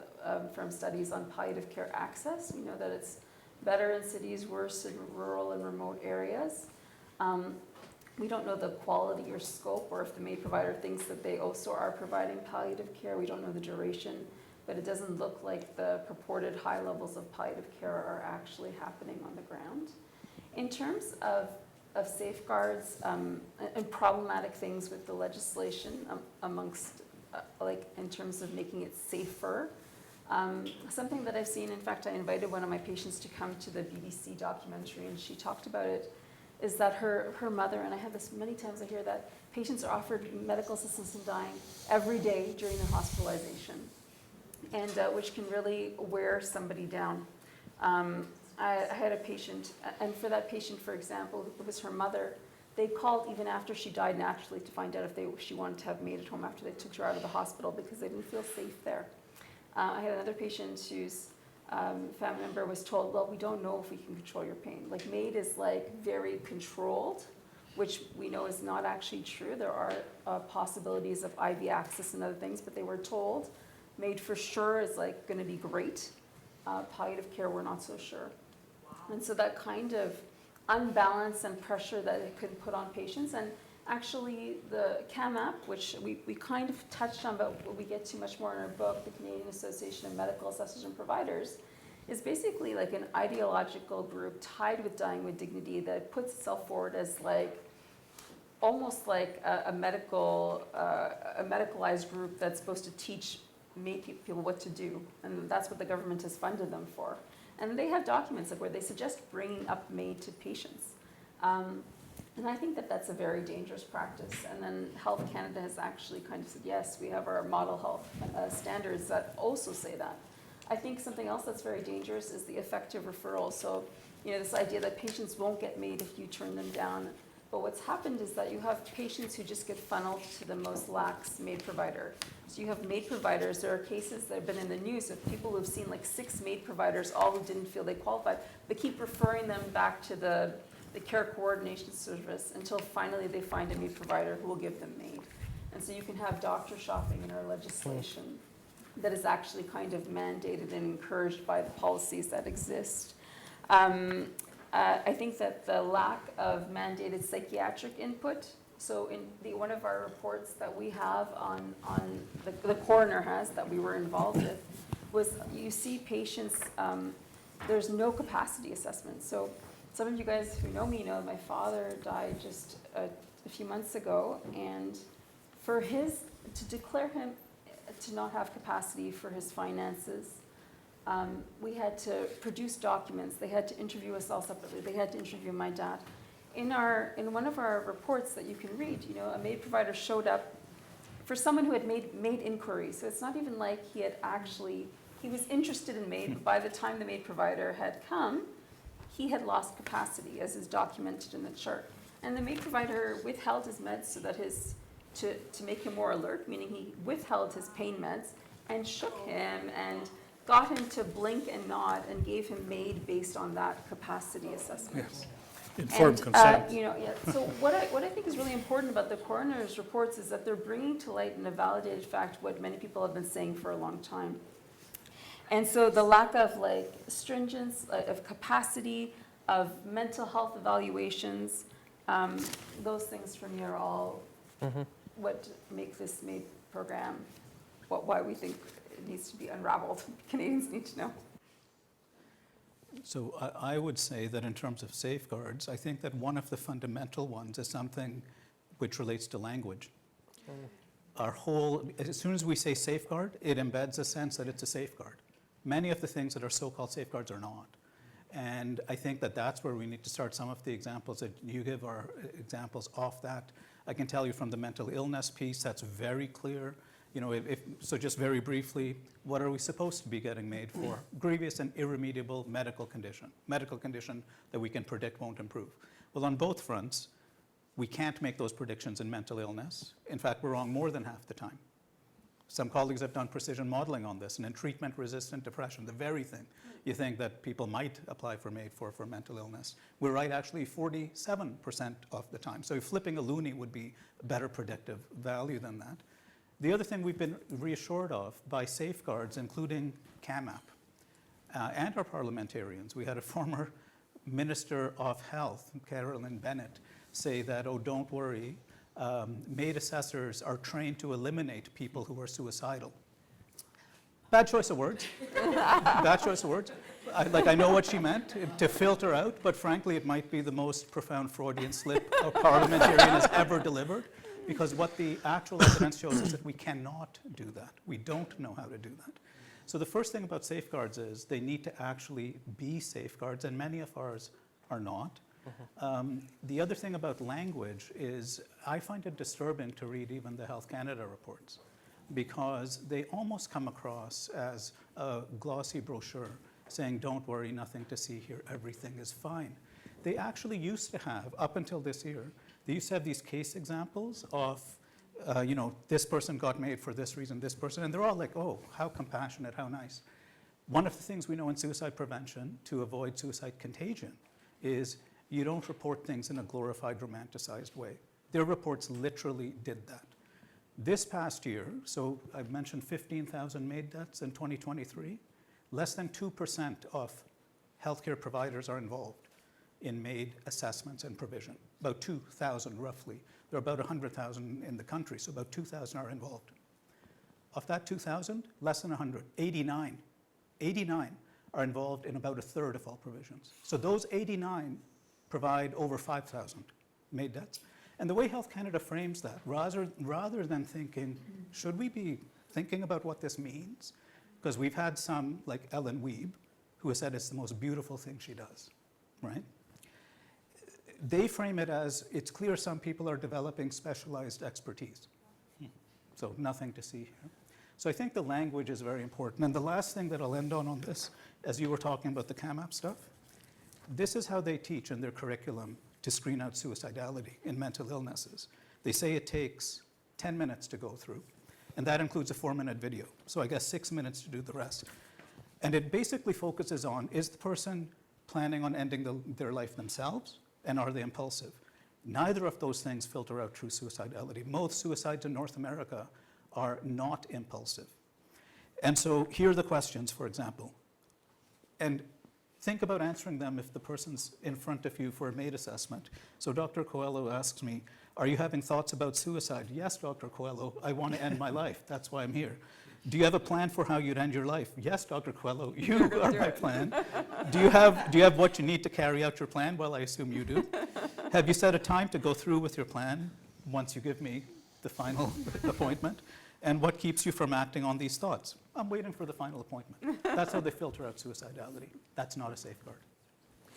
from studies on palliative care access. We know that it's better in cities, worse in rural and remote areas. We don't know the quality or scope, or if the MAiD provider thinks that they also are providing palliative care. We don't know the duration, but it doesn't look like the purported high levels of palliative care are actually happening on the ground. In terms of safeguards and problematic things with the legislation amongst, in terms of making it safer, something that I've seen, in fact, I invited one of my patients to come to the BBC documentary, and she talked about it, is that her mother, and I have this many times, I hear that patients are offered medical assistance in dying every day during their hospitalization, and which can really wear somebody down. I had a patient, and for that patient, for example, it was her mother. They called even after she died naturally to find out if she wanted to have MAiD at home after they took her out of the hospital, because they didn't feel safe there. I had another patient whose family member was told, well, we don't know if we can control your pain. Like MAiD is very controlled, which we know is not actually true. There are possibilities of IV access and other things, but they were told MAiD for sure is going to be great. Palliative care, we're not so sure. And so that kind of unbalance and pressure that it could put on patients, and actually the CAMAP, which we kind of touched on, but we get to much more in our book, the Canadian Association of Medical Assessors and Providers, is basically like an ideological group tied with Dying with Dignity that puts itself forward as almost like a medicalized group that's supposed to teach MAiD people what to do, and that's what the government has funded them for. And they have documents where they suggest bringing up MAiD to patients. And I think that that's a very dangerous practice. And then Health Canada has actually kind of said, yes, we have our model health standards that also say that. I think something else that's very dangerous is the effective referral. So, this idea that patients won't get MAiD if you turn them down. But what's happened is that you have patients who just get funneled to the most lax MAiD provider. So you have MAiD providers. There are cases that have been in the news of people who have seen 6 MAiD providers, all who didn't feel they qualified, but keep referring them back to the care coordination service until finally they find a MAiD provider who will give them MAiD. And so you can have doctor shopping in our legislation that is actually kind of mandated and encouraged by the policies that exist. I think that the lack of mandated psychiatric input, so in one of our reports that we have on the coroner has that we were involved with, was you see patients, there's no capacity assessment. So some of you guys who know me know my father died just a few months ago, and to declare him to not have capacity for his finances, we had to produce documents. They had to interview us all separately. They had to interview my dad. In one of our reports that you can read, a MAiD provider showed up for someone who had made inquiries. So it's not even like he was interested in MAiD, but by the time the MAiD provider had come, he had lost capacity, as is documented in the chart. And the MAiD provider withheld his meds so that to make him more alert, meaning he withheld his pain meds and shook him and got him to blink and nod and gave him MAiD based on that capacity assessment. Yes. Informed And, consent. So what I think is really important about the coroner's reports is that they're bringing to light in a validated fact what many people have been saying for a long time. And so the lack of like stringence, of capacity, of mental health evaluations, those things for me are all what make this MAiD program, why we think it needs to be unraveled. Canadians need to know. So I would say that in terms of safeguards, I think that one of the fundamental ones is something which relates to language. Our whole, as soon as we say safeguard, it embeds a sense that it's a safeguard. Many of the things that are so-called safeguards are not. And I think that that's where we need to start. Some of the examples that you give are examples of that. I can tell you from the mental illness piece, that's very clear. You know, so just very briefly, what are we supposed to be getting MAiD for? Grievous and irremediable medical condition that we can predict won't improve. Well, on both fronts, we can't make those predictions in mental illness. In fact, we're wrong more than half the time. Some colleagues have done precision modeling on this, and in treatment-resistant depression, the very thing you think that people might apply for MAiD for mental illness, we're right actually 47% of the time. So flipping a loony would be a better predictive value than that. The other thing we've been reassured of by safeguards, including CAMAP and our parliamentarians, we had a former Minister of Health, Carolyn Bennett, say that, oh, don't worry, MAiD assessors are trained to eliminate people who are suicidal. Bad choice of words. Bad choice of words. I know what she meant, to filter out, but frankly, it might be the most profound Freudian slip a parliamentarian has ever delivered, because what the actual evidence shows is that we cannot do that. We don't know how to do that. So the first thing about safeguards is they need to actually be safeguards, and many of ours are not. The other thing about language is I find it disturbing to read even the Health Canada reports, because they almost come across as a glossy brochure saying, don't worry, nothing to see here, everything is fine. They actually used to have, up until this year, they used to have these case examples of, this person got MAiD for this reason, this person, and they're all like, oh, how compassionate, how nice. One of the things we know in suicide prevention to avoid suicide contagion is you don't report things in a glorified, romanticized way. Their reports literally did that. This past year, so I've mentioned 15,000 MAiD deaths in 2023, less than 2% of healthcare providers are involved in MAiD assessments and provision. About 2,000 roughly. There are about 100,000 in the country, so about 2,000 are involved. Of that 2,000, less than 100, 89 are involved in about a third of all provisions. So those 89 provide over 5,000 MAiD deaths. And the way Health Canada frames that, rather than thinking, should we be thinking about what this means? Because we've had some, like Ellen Wiebe, who has said it's the most beautiful thing she does, right? They frame it as, it's clear some people are developing specialized expertise. So nothing to see here. So I think the language is very important. And the last thing that I'll end on this, as you were talking about the CAMAP stuff, this is how they teach in their curriculum to screen out suicidality in mental illnesses. They say it takes 10 minutes to go through, and that includes a 4-minute video. So I guess 6 minutes to do the rest. And it basically focuses on, is the person planning on ending their life themselves, and are they impulsive? Neither of those things filter out true suicidality. Most suicides in North America are not impulsive. And so here are the questions, for example. And think about answering them if the person's in front of you for a MAiD assessment. So Dr. Coelho asks me, are you having thoughts about suicide? Yes, Dr. Coelho, I want to end my life. That's why I'm here. Do you have a plan for how you'd end your life? Yes, Dr. Coelho, you are my plan. Do you have what you need to carry out your plan? Well, I assume you do. Have you set a time to go through with your plan once you give me the final appointment? And what keeps you from acting on these thoughts? I'm waiting for the final appointment. That's how they filter out suicidality. That's not a safeguard.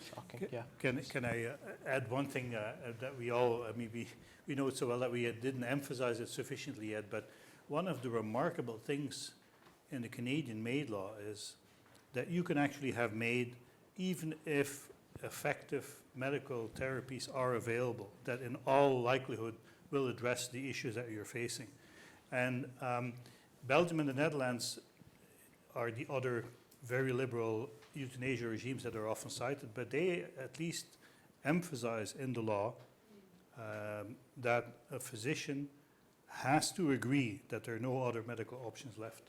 Shocking, yeah. Can I add one thing that we all, we know it so well that we didn't emphasize it sufficiently yet, but one of the remarkable things in the Canadian MAiD law is that you can actually have MAiD even if effective medical therapies are available, that in all likelihood will address the issues that you're facing. And Belgium and the Netherlands are the other very liberal euthanasia regimes that are often cited, but they at least emphasize in the law that a physician has to agree that there are no other medical options left.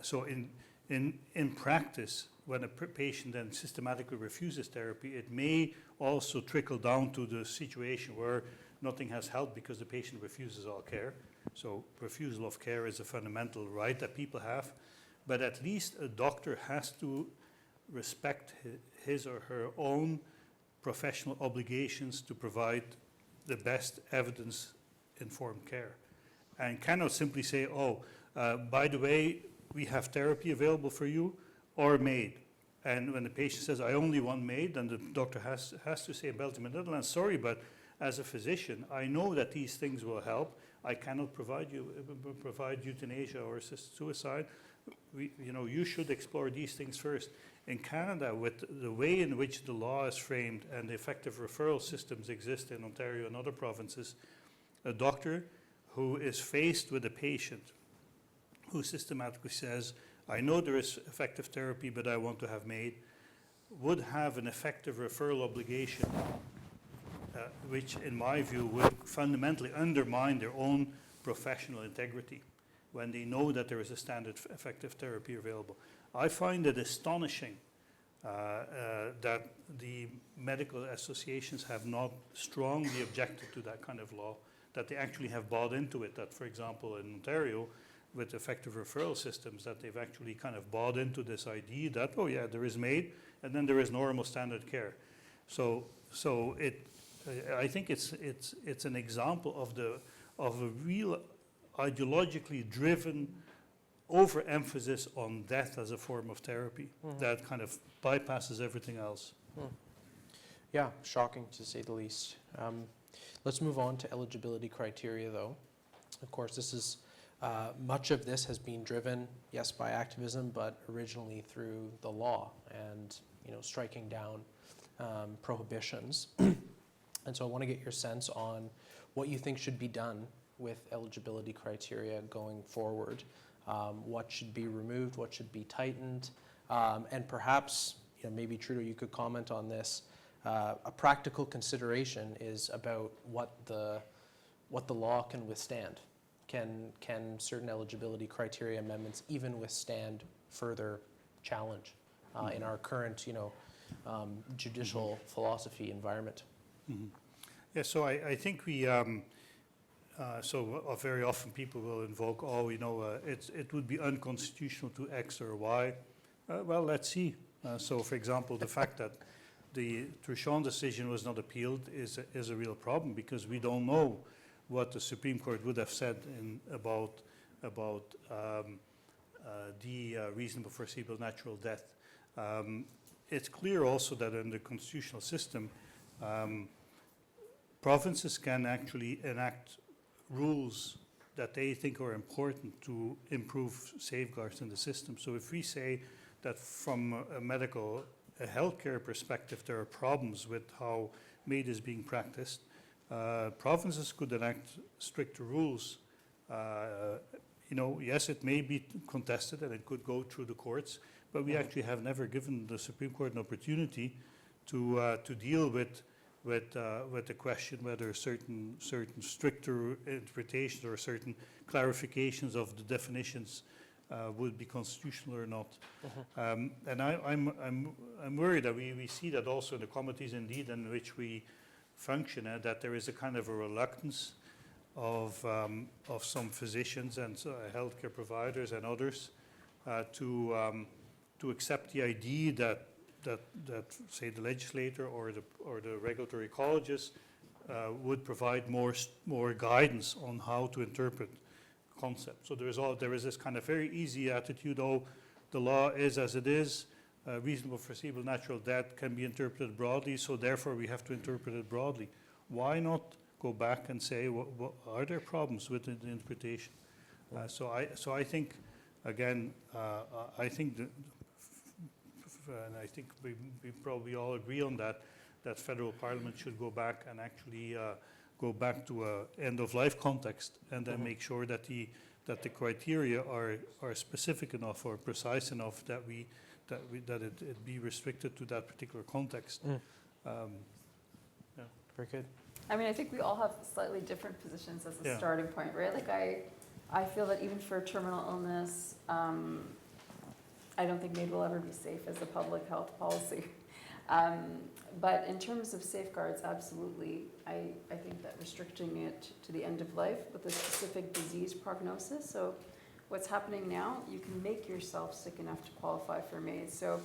So in practice, when a patient then systematically refuses therapy, it may also trickle down to the situation where nothing has helped because the patient refuses all care. So refusal of care is a fundamental right that people have. But at least a doctor has to respect his or her own professional obligations to provide the best evidence-informed care. And cannot simply say, oh, by the way, we have therapy available for you, or MAiD. And when the patient says, I only want MAiD, then the doctor has to say in Belgium and Netherlands, sorry, but as a physician, I know that these things will help. I cannot provide euthanasia or assisted suicide. You should explore these things first. In Canada, with the way in which the law is framed and the effective referral systems exist in Ontario and other provinces, a doctor who is faced with a patient who systematically says, I know there is effective therapy, but I want to have MAiD, would have an effective referral obligation, which in my view would fundamentally undermine their own professional integrity when they know that there is a standard effective therapy available. I find it astonishing that the medical associations have not strongly objected to that kind of law, that they actually have bought into it, that, for example, in Ontario, with effective referral systems, that they've actually kind of bought into this idea that, oh yeah, there is MAiD, and then there is normal standard care. So I think it's an example of a real ideologically driven overemphasis on death as a form of therapy that kind of bypasses everything else. Yeah, shocking to say the least. Let's move on to eligibility criteria, though. Of course, this is much of this has been driven, yes, by activism, but originally through the law and striking down prohibitions. And so I want to get your sense on what you think should be done with eligibility criteria going forward. What should be removed, what should be tightened, and perhaps, maybe Trudo, you could comment on this. A practical consideration is about what the law can withstand. Can certain eligibility criteria amendments even withstand further challenge in our current, judicial philosophy environment? Yeah, so I think we, very often people will invoke, it would be unconstitutional to X or Y. Well, let's see. So, for example, the fact that the Truchon decision was not appealed is a real problem, because we don't know what the Supreme Court would have said about the reasonable foreseeable natural death. It's clear also that in the constitutional system, provinces can actually enact rules that they think are important to improve safeguards in the system. So if we say that from a healthcare perspective, there are problems with how MAiD is being practiced, provinces could enact stricter rules. Yes, it may be contested and it could go through the courts, but we actually have never given the Supreme Court an opportunity to deal with the question whether certain stricter interpretations or certain clarifications of the definitions would be constitutional or not. And I'm worried that we see that also in the committees indeed in which we function, that there is a kind of a reluctance of some physicians and healthcare providers and others to accept the idea that say the legislator or the regulatory colleges would provide more guidance on how to interpret concepts. So there is this kind of very easy attitude, the law is as it is, reasonable foreseeable natural death can be interpreted broadly, so therefore we have to interpret it broadly. Why not go back and say, what are there problems with the interpretation? So I think, again, I think and I think we probably all agree on that federal parliament should go back and actually go back to a end-of-life context and then make sure that that the criteria are specific enough or precise enough that it be restricted to that particular context. Very good. I mean, I think we all have slightly different positions as a Yeah. starting point, right? Like I feel that even for terminal illness, I don't think MAiD will ever be safe as a public health policy. But in terms of safeguards, absolutely, I think that restricting it to the end of life with a specific disease prognosis. So what's happening now, you can make yourself sick enough to qualify for MAiD. So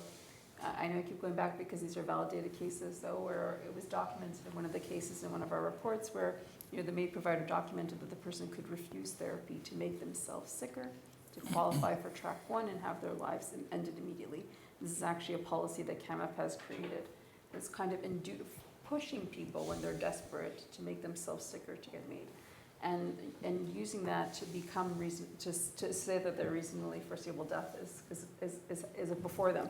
I know I keep going back because these are validated cases, though, where it was documented in one of the cases in one of our reports where, you know, the MAiD provider documented that the person could refuse therapy to make themselves sicker, to qualify for track 1 and have their lives ended immediately. This is actually a policy that CAMAP has created. It's kind of pushing people when they're desperate to make themselves sicker to get MAiD. And using that to become to say that their reasonably foreseeable death is before them.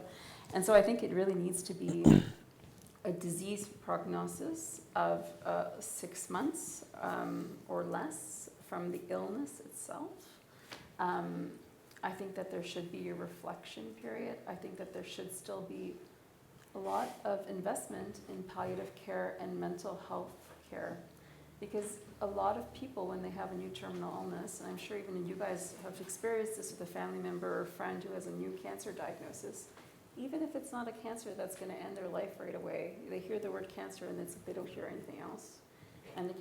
And so I think it really needs to be a disease prognosis of 6 months or less from the illness itself. I think that there should be a reflection period. I think that there should still be a lot of investment in palliative care and mental health care. Because a lot of people, when they have a new terminal illness, and I'm sure even you guys have experienced this with a family member or friend who has a new cancer diagnosis, even if it's not a cancer that's going to end their life right away, they hear the word cancer and they don't hear anything else. And it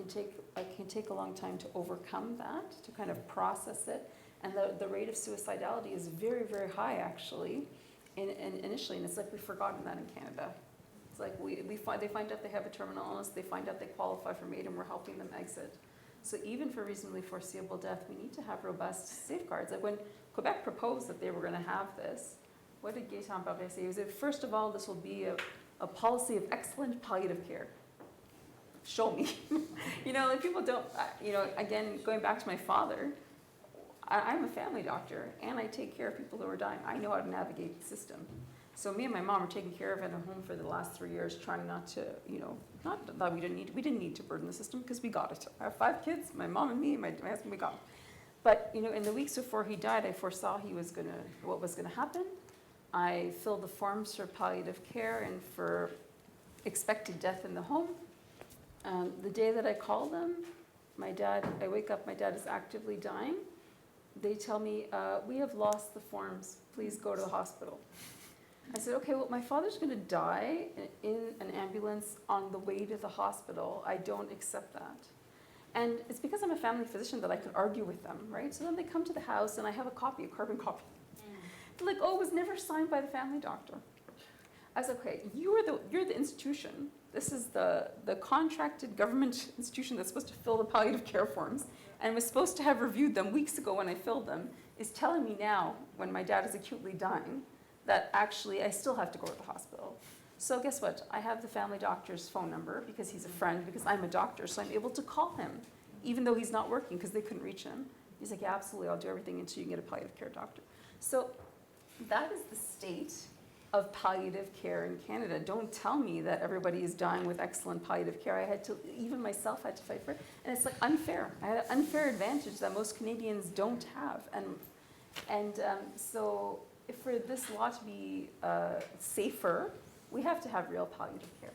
can take a long time to overcome that, to kind of process it. And the rate of suicidality is very, very high, actually, initially. And it's like we've forgotten that in Canada. It's like they find out they have a terminal illness, they find out they qualify for MAiD, and we're helping them exit. So even for reasonably foreseeable death, we need to have robust safeguards. Like when Quebec proposed that they were going to have this, what did Gaëtan Barré say? He said, first of all, this will be a policy of excellent palliative care. Show me. You know, like people don't, you know, again, going back to my father, I'm a family doctor, and I take care of people who are dying. I know how to navigate the system. So me and my mom were taking care of it at home for the last 3 years, trying not to, you know, not that we didn't need to burden the system because we got it. I have 5 kids, my mom and me, my husband, we got it. But, you know, in the weeks before he died, I foresaw what was gonna happen. I filled the forms for palliative care and for expected death in the home. The day that I call them, I wake up, my dad is actively dying. They tell me, we have lost the forms, please go to the hospital. I said, okay, well, my father's gonna die in an ambulance on the way to the hospital. I don't accept that. And it's because I'm a family physician that I could argue with them, right? So then they come to the house and I have a carbon copy. They're like, oh, it was never signed by the family doctor. I was like, okay, you're the institution. This is the contracted government institution that's supposed to fill the palliative care forms and was supposed to have reviewed them weeks ago when I filled them, is telling me now, when my dad is acutely dying, that actually I still have to go to the hospital. So guess what? I have the family doctor's phone number because he's a friend, because I'm a doctor, so I'm able to call him, even though he's not working because they couldn't reach him. He's like, yeah, absolutely, I'll do everything until you can get a palliative care doctor. So that is the state of palliative care in Canada. Don't tell me that everybody is dying with excellent palliative care. Even myself had to fight for it. And it's like unfair. I had an unfair advantage that most Canadians don't have. So for this law to be safer, we have to have real palliative care.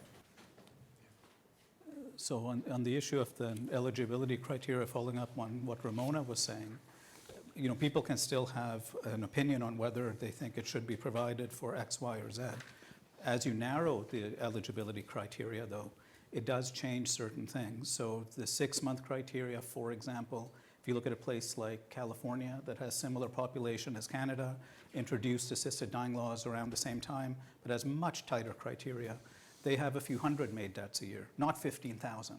So on the issue of the eligibility criteria, following up on what Ramona was saying, you know, people can still have an opinion on whether they think it should be provided for X, Y, or Z. As you narrow the eligibility criteria, though, it does change certain things. So the 6-month criteria, for example, if you look at a place like California that has similar population as Canada, introduced assisted dying laws around the same time, but has much tighter criteria, they have a few hundred MAiD deaths a year, not 15,000.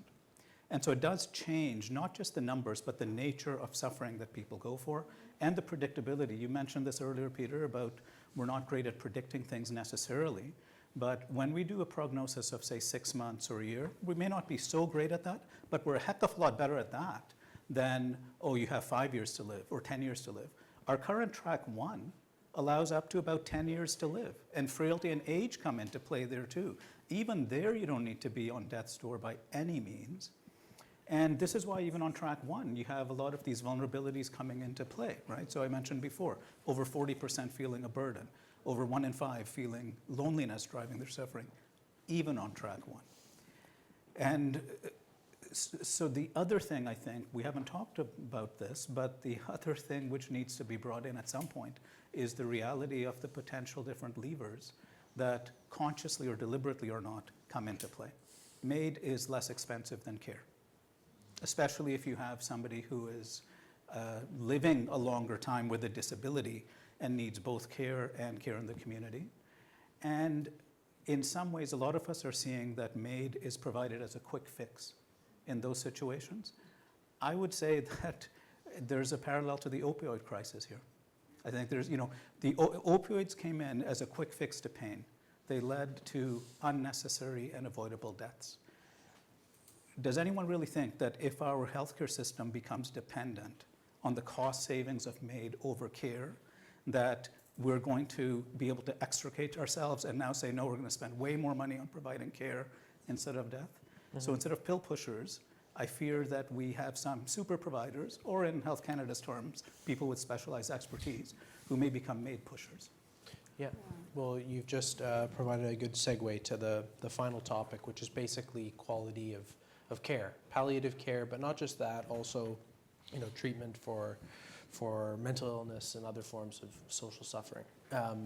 And so it does change not just the numbers, but the nature of suffering that people go for and the predictability. You mentioned this earlier, Peter, about we're not great at predicting things necessarily, but when we do a prognosis of, say, 6 months or a year, we may not be so great at that, but we're a heck of a lot better at that than, oh, you have 5 years to live or 10 years to live. Our current track 1 allows up to about 10 years to live, and frailty and age come into play there too. Even there, you don't need to be on death's door by any means. And this is why even on track 1, you have a lot of these vulnerabilities coming into play, right? So I mentioned before, over 40% feeling a burden, over 1 in 5 feeling loneliness driving their suffering, even on track 1. And so the other thing, I think, we haven't talked about this, but the other thing which needs to be brought in at some point is the reality of the potential different levers that consciously or deliberately or not come into play. MAiD is less expensive than care, especially if you have somebody who is living a longer time with a disability and needs both care and care in the community. And in some ways, a lot of us are seeing that MAiD is provided as a quick fix in those situations. I would say that there's a parallel to the opioid crisis here. I think there's, the opioids came in as a quick fix to pain. They led to unnecessary and avoidable deaths. Does anyone really think that if our healthcare system becomes dependent on the cost savings of MAiD over care, that we're going to be able to extricate ourselves and now say, no, we're going to spend way more money on providing care instead of death? Mm-hmm. So instead of pill pushers, I fear that we have some super providers, or in Health Canada's terms, people with specialized expertise, who may become MAiD pushers. Yeah, well, you've just provided a good segue to the final topic, which is basically quality of care, palliative care, but not just that, also, treatment for mental illness and other forms of social suffering. I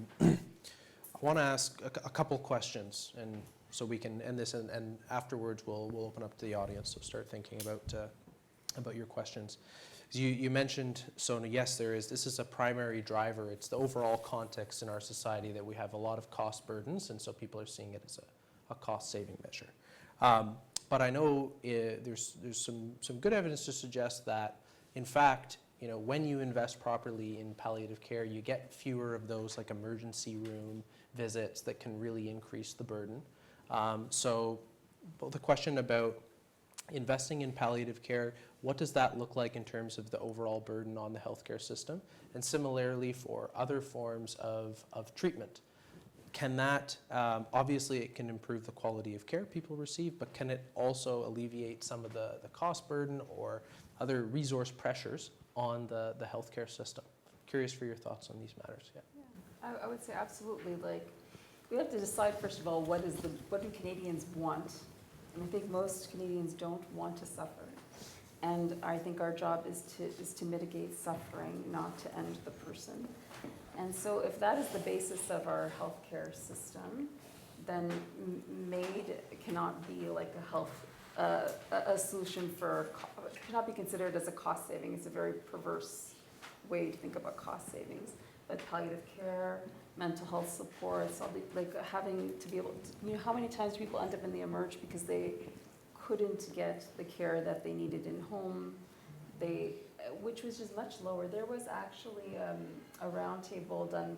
want to ask a couple questions, and so we can end this, and afterwards we'll open up to the audience, so start thinking about your questions. You mentioned, Sonu, yes, this is a primary driver. It's the overall context in our society that we have a lot of cost burdens, and so people are seeing it as a cost-saving measure. But I know there's some good evidence to suggest that, in fact, when you invest properly in palliative care, you get fewer of those like emergency room visits that can really increase the burden. So the question about investing in palliative care, what does that look like in terms of the overall burden on the healthcare system? And similarly for other forms of treatment. Can that, obviously it can improve the quality of care people receive, but can it also alleviate some of the cost burden or other resource pressures on the healthcare system? Curious for your thoughts on these matters. Yeah. I would say absolutely. Like, we have to decide, first of all, what do Canadians want? And I think most Canadians don't want to suffer. And I think our job is to mitigate suffering, not to end the person. And so if that is the basis of our healthcare system, then MAiD cannot be like a solution cannot be considered as a cost saving. It's a very perverse way to think about cost savings. But palliative care, mental health supports, like having to be able to, how many times people end up in the emerge because they couldn't get the care that they needed in home, which was just much lower. There was actually a roundtable done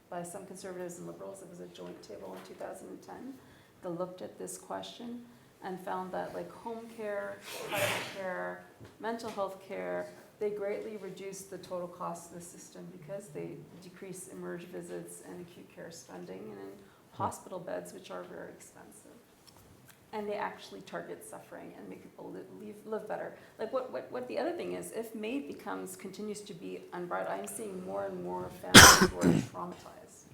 by some conservatives and liberals. It was a joint table in 2010 that looked at this question and found that like home care, palliative care, mental health care, they greatly reduced the total cost of the system because they decrease emerge visits and acute care spending and in hospital beds, which are very expensive. And they actually target suffering and make people live better. Like what the other thing is, if MAiD continues to be unbridled, I'm seeing more and more families who are traumatized.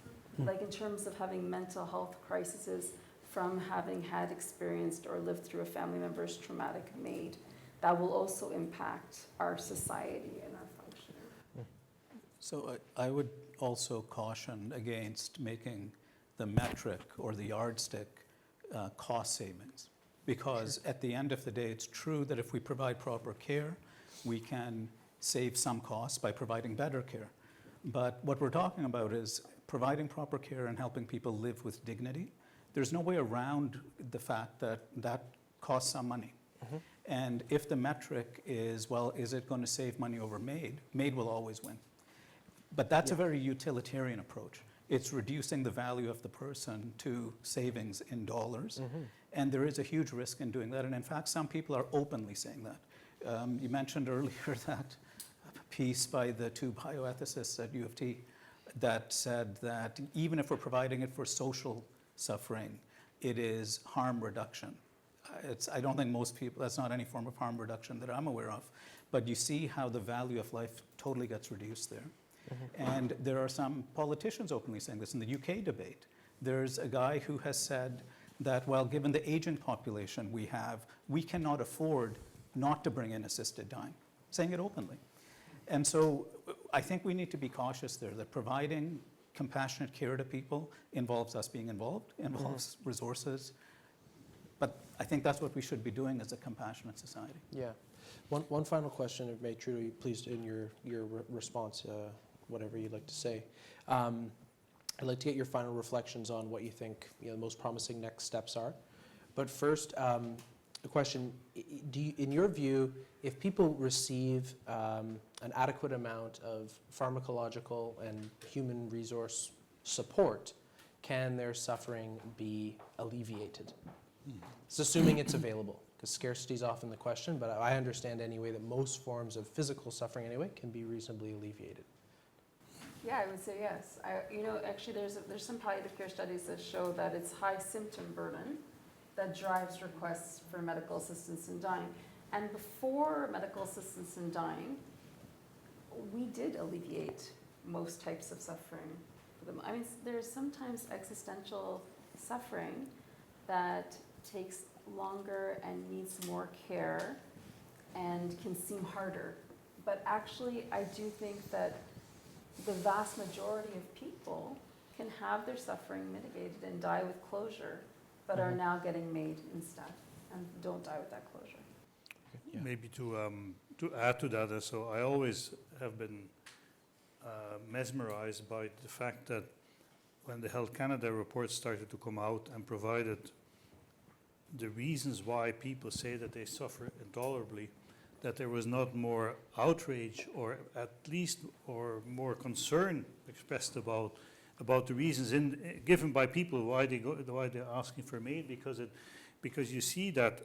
Like in terms of having mental health crises from having had experienced or lived through a family member's traumatic MAiD, that will also impact our society and our functioning. So I would also caution against making the metric or the yardstick cost savings, because at the end of the day, it's true that if we provide proper care, we can save some costs by providing better care. But what we're talking about is providing proper care and helping people live with dignity. There's no way around the fact that that costs some money. Mm-hmm. And if the metric is, well, is it going to save money over MAiD? MAiD will always win. But that's a very utilitarian approach. It's reducing the value of the person to savings in dollars. Mm-hmm. And there is a huge risk in doing that. And in fact, some people are openly saying that. You mentioned earlier that piece by the two bioethicists at U of T that said that even if we're providing it for social suffering, it is harm reduction. I don't think most people, that's not any form of harm reduction that I'm aware of, but you see how the value of life totally gets reduced there. And there are some politicians openly saying this. In the UK debate, there's a guy who has said that, well, given the aging population we have, we cannot afford not to bring in assisted dying, saying it openly. And so I think we need to be cautious there, that providing compassionate care to people involves us being involved, involves resources. But I think that's what we should be doing as a compassionate society. Yeah. One final question, if may, Trudo, please, in your response, whatever you'd like to say. I'd like to get your final reflections on what you think the most promising next steps are. But first, the question, in your view, if people receive an adequate amount of pharmacological and human resource support, can their suffering be alleviated? It's assuming it's available, because scarcity is often the question, but I understand anyway that most forms of physical suffering anyway can be reasonably alleviated. Yeah, I would say yes. Actually, there's some palliative care studies that show that it's high symptom burden that drives requests for medical assistance in dying. And before medical assistance in dying, we did alleviate most types of suffering for them. I mean, there's sometimes existential suffering that takes longer and needs more care and can seem harder. But actually, I do think that the vast majority of people can have their suffering mitigated and die with closure, but are now getting MAiD instead and don't die with that closure. Yeah. Maybe to add to that, so I always have been mesmerized by the fact that when the Health Canada reports started to come out and provided the reasons why people say that they suffer intolerably, that there was not more outrage or at least or more concern expressed about the reasons given by people why they're asking for MAiD, because you see that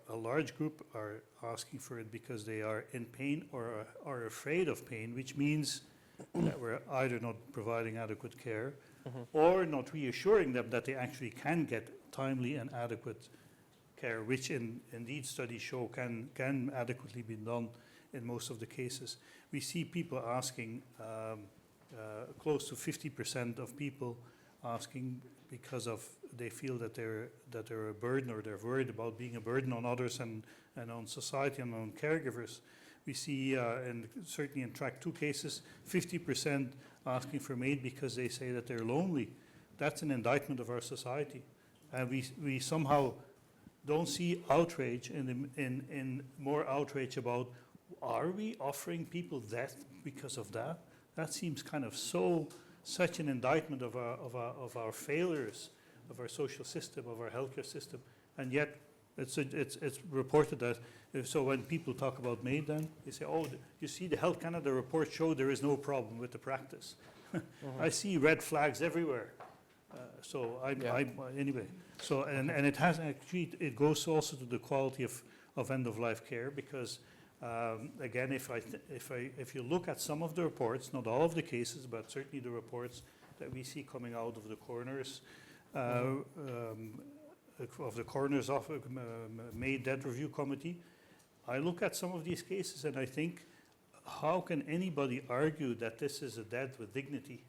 a large group are asking for it because they are in pain or are afraid of pain, which means that we're either not providing adequate care or not reassuring them that they actually can get timely and adequate care, which indeed studies show can adequately be done in most of the cases. We see people asking, close to 50% of people asking because they feel that they're a burden, or they're worried about being a burden on others and on society and on caregivers. We see, and certainly in track 2 cases, 50% asking for MAiD because they say that they're lonely. That's an indictment of our society. And we somehow don't see outrage in more outrage about, are we offering people death because of that? That seems kind of such an indictment of our failures, of our social system, of our healthcare system, and yet it's reported that. So when people talk about MAiD, then they say, "Oh, you see, the Health Canada report showed there is no problem with the practice." I see red flags everywhere. Anyway. So and it has actually, it goes also to the quality of end of life care, because again, if you look at some of the reports, not all of the cases, but certainly the reports that we see coming out of the coroners, of the coroner's office, MAiD Death Review Committee, I look at some of these cases and I think, how can anybody argue that this is a death with dignity?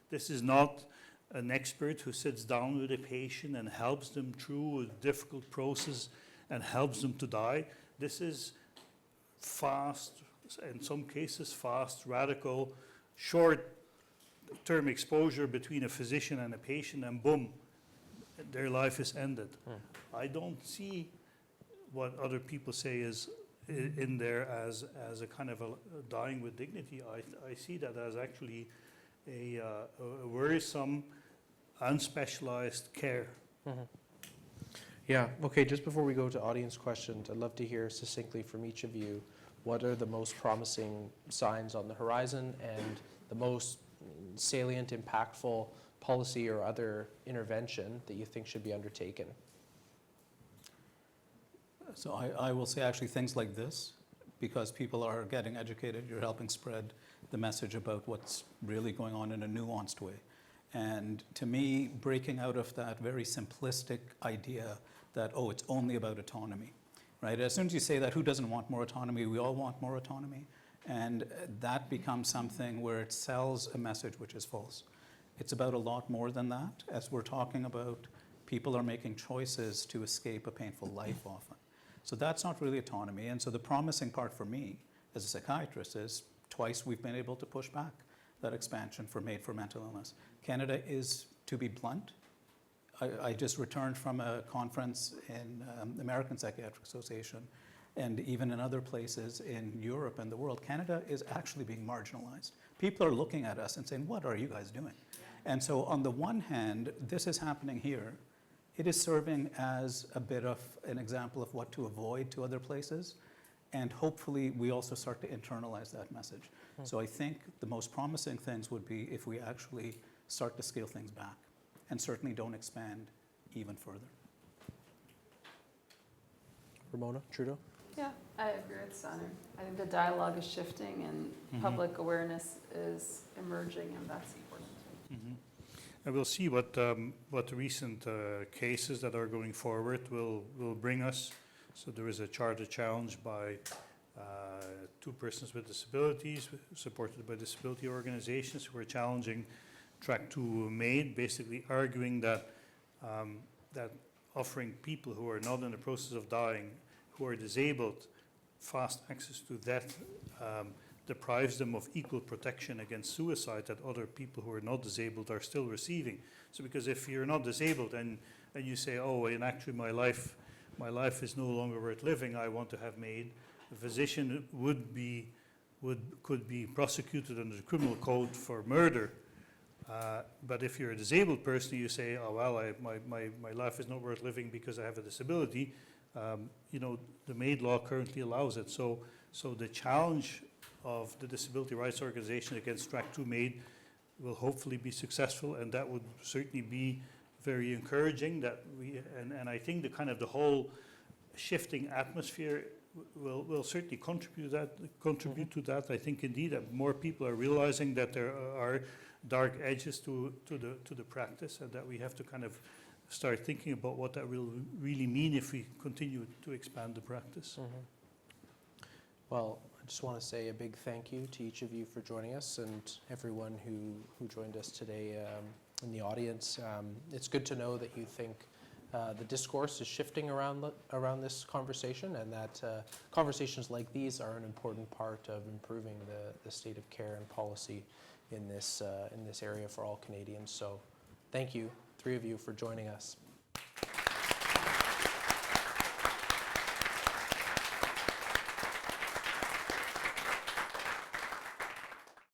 This is not an expert who sits down with a patient and helps them through a difficult process and helps them to die. This is fast, in some cases fast, radical, short-term exposure between a physician and a patient, and boom, their life is ended. I don't see what other people say is in there as a kind of a dying with dignity. I see that as actually a worrisome, unspecialized care. Yeah, okay, just before we go to audience questions, I'd love to hear succinctly from each of you, what are the most promising signs on the horizon and the most salient, impactful policy or other intervention that you think should be undertaken? So I will say actually things like this, because people are getting educated, you're helping spread the message about what's really going on in a nuanced way. And to me, breaking out of that very simplistic idea that, oh, it's only about autonomy, right? As soon as you say that, who doesn't want more autonomy? We all want more autonomy. And that becomes something where it sells a message which is false. It's about a lot more than that. As we're talking about, people are making choices to escape a painful life often. So that's not really autonomy. And so the promising part for me as a psychiatrist is twice we've been able to push back that expansion for MAiD for mental illness. Canada is, to be blunt, I just returned from a conference in the American Psychiatric Association, and even in other places in Europe and the world. Canada is actually being marginalized. People are looking at us and saying, what are you guys doing? And so on the one hand, this is happening here. It is serving as a bit of an example of what to avoid to other places. And hopefully we also start to internalize that message. So I think the most promising things would be if we actually start to scale things back and certainly don't expand even further. Ramona, Trudo? Yeah, I agree with Sonu. I think the dialogue is shifting and public awareness is emerging, and that's important. And we'll see what the recent cases that are going forward will bring us. So there is a charter challenge by 2 persons with disabilities, supported by disability organizations, who are challenging Track 2 MAiD, basically arguing that that offering people who are not in the process of dying, who are disabled, fast access to death deprives them of equal protection against suicide that other people who are not disabled are still receiving. So because if you're not disabled and you say, oh, and actually my life is no longer worth living, I want to have MAiD, a physician could be prosecuted under the criminal code for murder. But if you're a disabled person, you say, oh, well, my life is not worth living because I have a disability. The MAiD law currently allows it. So the challenge of the disability rights organization against Track 2 MAiD will hopefully be successful, and that would certainly be very encouraging. And I think the whole shifting atmosphere will certainly contribute to that. I think indeed that more people are realizing that there are dark edges to the practice, and that we have to start thinking about what that will really mean if we continue to expand the practice. Well, I just want to say a big thank you to each of you for joining us, and everyone who joined us today in the audience. It's good to know that you think the discourse is shifting around this conversation, and that conversations like these are an important part of improving the state of care and policy in this area for all Canadians. So thank you, 3 of you, for joining us.